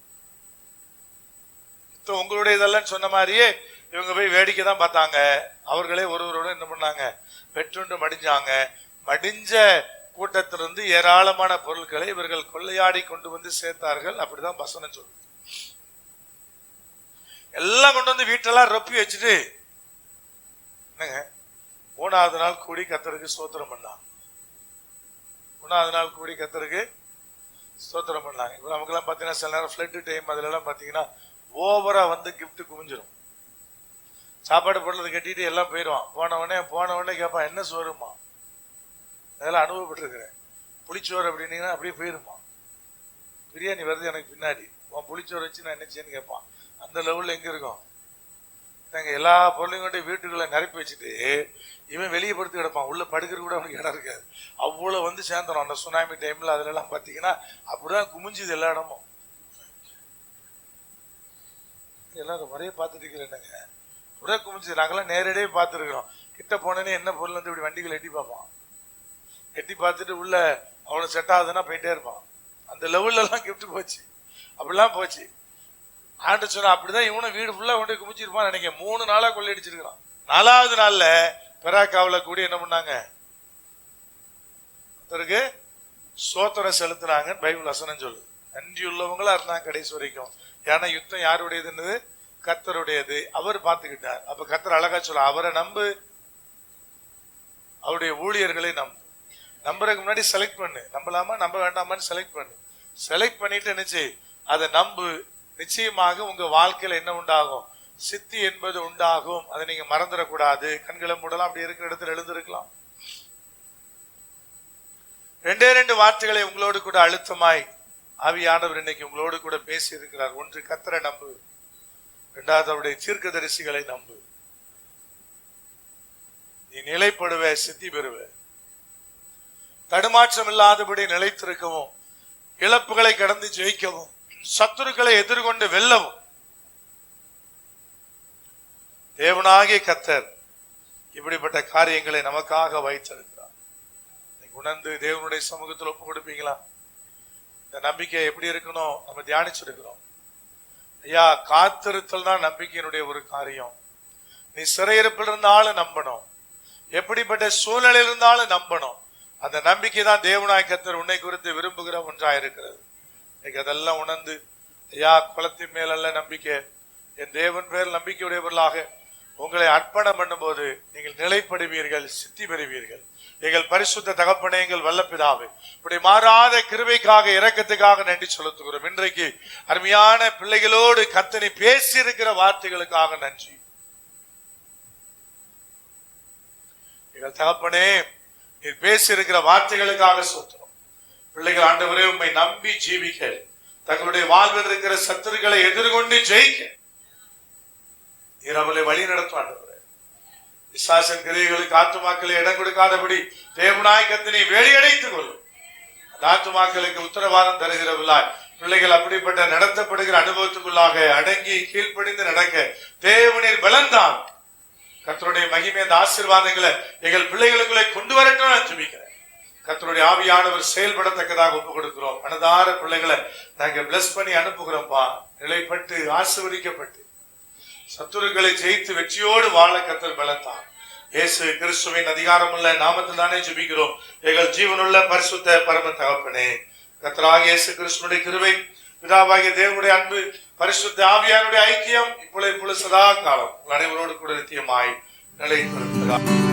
Speaker 1: யுத்தம் உங்களுடையதெல்லாம் சொன்ன மாதிரியே இவங்க போய் வேடிக்கை தான் பார்த்தாங்க. அவர்களே ஒருவரோட என்ன பண்ணாங்க? வெற்றுண்டு மடிஞ்சாங்க. மடிஞ்ச கூட்டத்திலிருந்து ஏராளமான பொருட்களை இவர்கள் கொள்ளையாடி கொண்டு வந்து சேர்த்தார்கள். அப்படிதான் வசனம் சொல்லுது. எல்லாம் கொண்டு வந்து வீட்டெல்லாம் ரொப்பி வச்சுட்டு என்னங்க 3வது நாள் கூடி கர்த்தருக்கு ஸ்தோத்திரம் பண்ணாங்க. 3வது நாள் கூடி கர்த்தருக்கு ஸ்தோத்திரம் பண்ணாங்க. இப்ப நமக்கெல்லாம் பாத்தீங்கன்னா சில நேரம் ஃபிளட் டைம் அதுல எல்லாம் பாத்தீங்கன்னா ஓவரா வந்து கிஃப்ட் குவிஞ்சிடும். சாப்பாடு பொருளை கட்டிட்டு எல்லாம் போயிடுவான். போனவொடனே கேட்பான், என்ன சோறுமா? அதெல்லாம் அனுபவப்பட்டிருக்கிறேன். புளிச்சோறு அப்படின்னீங்கன்னா அப்படியே போயிருமா. பிரியாணி வருது எனக்கு பின்னாடி, உன் புளிச்சோறு வச்சு நான் என்ன செய்யன்னு கேட்பான். அந்த லெவலில் எங்க இருக்கும்? நாங்க எல்லா பொருளையும் கொண்டு வீட்டுக்குள்ள நிரப்பி வச்சுட்டு இவன் வெளியே படுத்து கிடப்பான். உள்ள படுக்கிற கூட அவனுக்கு இடம் இருக்காது. அவ்வளவு வந்து சேர்ந்துடும். அந்த சுனாமி டைம்ல அதுல எல்லாம் பாத்தீங்கன்னா அப்படிதான் குமிஞ்சுது எல்லா இடமும். எல்லாரும் முறையே பார்த்துட்டு இருக்கல என்னங்க, ஒரே குமிஞ்சு. நாங்கெல்லாம் நேரடியே பார்த்துருக்கிறோம். கிட்ட போனேன்னு என்ன பொருள் வந்து இப்படி வண்டிகள் எட்டி பார்ப்பான். எட்டி பார்த்துட்டு உள்ள அவனை செட் ஆகுதுன்னா போயிட்டே இருப்பான். அந்த லெவல்ல எல்லாம் கிஃப்ட் போச்சு, அப்படிலாம் போச்சு. ஆண்டு சொன்னா அப்படிதான் இவனும் வீடு ஃபுல்லா கொண்டு குமிச்சிருப்பான் நினைக்கிறேன். 3 நாளா கொள்ளையடிச்சிருக்கிறான். 4வது நாள்ல பெராக்காவில கூடி என்ன பண்ணாங்க? ஒருத்தருக்கு சோத்திரம் செலுத்தினாங்க. பைபிள் வசனம் சொல்லு. நன்றி உள்ளவங்களா இருந்தாங்க கடைசி வரைக்கும். ஏன்னா யுத்தம் யாருடையதுன்னு? கர்த்தருடையது. அவர் பார்த்துக்கிட்டார். அப்ப கர்த்தர் அழகா சொல்ல, அவரை நம்பு, அவருடைய ஊழியர்களை நம்பு. நம்புறதுக்கு முன்னாடி செலக்ட் பண்ணு, நம்பலாமா நம்ப வேண்டாமான்னு செலக்ட் பண்ணு. செலக்ட் பண்ணிட்டு நினைச்சு அதை நம்பு. நிச்சயமாக உங்க வாழ்க்கையில என்ன உண்டாகும்? சித்தி என்பது உண்டாகும். அதை நீங்க மறந்துடக்கூடாது. கண்களை மூடலாம், அப்படி இருக்கிற இடத்துல எழுந்திருக்கலாம். 2 வார்த்தைகளை உங்களோடு கூட அழுத்தமாய் ஆவியானவர் இன்னைக்கு உங்களோடு கூட பேசி இருக்கிறார். ஒன்று, கர்த்தரை நம்பு. 2வது, அவருடைய தீர்க்கதரிசிகளை நம்பு. நீ நிலைப்படுவ, சித்தி பெறுவ. தடுமாற்றம் இல்லாதபடி நிலைத்திருக்கவும், இழப்புகளை கடந்து ஜெயிக்கவும், சத்துருக்களை எதிர்கொண்டு வெல்லவும் தேவனாகிய கர்த்தர் இப்படிப்பட்ட காரியங்களை நமக்காக வைத்திருக்கிறார். உணர்ந்து தேவனுடைய சமூகத்தில் ஒப்பு கொடுப்பீங்களா? இந்த நம்பிக்கை எப்படி இருக்கணும் நம்ம தியானிச்சிருக்கிறோம். ஐயா, காத்திருத்தல் தான் நம்பிக்கையினுடைய ஒரு காரியம். நீ சிறையிருப்பில் இருந்தாலும் நம்பணும், எப்படிப்பட்ட சூழ்நிலை இருந்தாலும் நம்பணும். அந்த நம்பிக்கை தான் தேவனாய் கர்த்தர் உன்னை குறித்து விரும்புகிற ஒன்றாயிருக்கிறது. இன்னைக்கு அதெல்லாம் உணர்ந்து, ஐயா, குலத்தின் மேல் அல்ல நம்பிக்கை, என் தேவன் பேர் நம்பிக்கையுடையவர்களாக உங்களை அர்ப்பணம் பண்ணும் போது நீங்கள் நிலைப்படுவீர்கள், சித்தி பெறுவீர்கள். எங்கள் பரிசுத்த தகப்பனே, எங்கள் வல்லபிதாவே, இப்படி மாறாத கிருபைக்காக, இரக்கத்துக்காக நன்றி செலுத்துகிறோம். இன்றைக்கு அருமையான பிள்ளைகளோடு கர்த்தர் பேசி இருக்கிற வார்த்தைகளுக்காக நன்றி. எங்கள் தகப்பனே, நீர் பேசி இருக்கிற வார்த்தைகளுக்காக சோத்திரம். பிள்ளைகள் ஆண்டவரே உம்மை நம்பி ஜீவிக்க, தங்களுடைய வாழ்வில் இருக்கிற சத்துருக்களை எதிர்கொண்டு ஜெயிக்க நீர் அவளை வழி நடத்தும். ஆண்டவரே, பிசாசின் கிரியைகளுக்கு ஆத்துமாக்களை இடம் கொடுக்காதபடி தேவனாய் கர்த்தரை வேலியடைத்துக் கொள்ளும். ஆத்துமாக்களுக்கு உத்தரவாதம் தருகிறவர்களாய் பிள்ளைகள் அப்படிப்பட்ட நடத்தப்படுகிற அனுபவத்துக்குள்ளாக அடங்கி கீழ்ப்படிந்து நடக்க தேவனீர் பலன்தான். கர்த்தருடைய மகிமை, அந்த ஆசீர்வாதங்களை எங்கள் பிள்ளைகளுக்குள்ளே கொண்டு வரட்டும் நான் ஜெபிக்கிறேன். கர்த்தருடைய ஆவியானவர் செயல்படத்தக்கதாக ஒப்பு கொடுக்கிறோம். மனதார பிள்ளைகளை நாங்க பிளஸ் பண்ணி அனுப்புகிறோம்ப்பா. நிலைப்பட்டு ஆசீர்வதிக்கப்பட்டு சத்துருக்களை ஜெயித்து வெற்றியோடு வாழ கர்த்தர் பலன்தான். இயேசு கிறிஸ்துவின் அதிகாரமுள்ள நாமத்தில் தானே ஜெபிக்கிறோம். எங்கள் ஜீவனுள்ள பரிசுத்த பரம தகப்பனே, கர்த்தராகிய இயேசு கிறிஸ்துவினுடைய கிருபை, பிதாவாகிய தேவனுடைய அன்பு, பரிசுத்த ஆவியானுடைய ஐக்கியம் இப்பொழுது சதா காலம் அனைவரோடு கூட நித்தியமாய் நிலைத்திருக்கிறார்.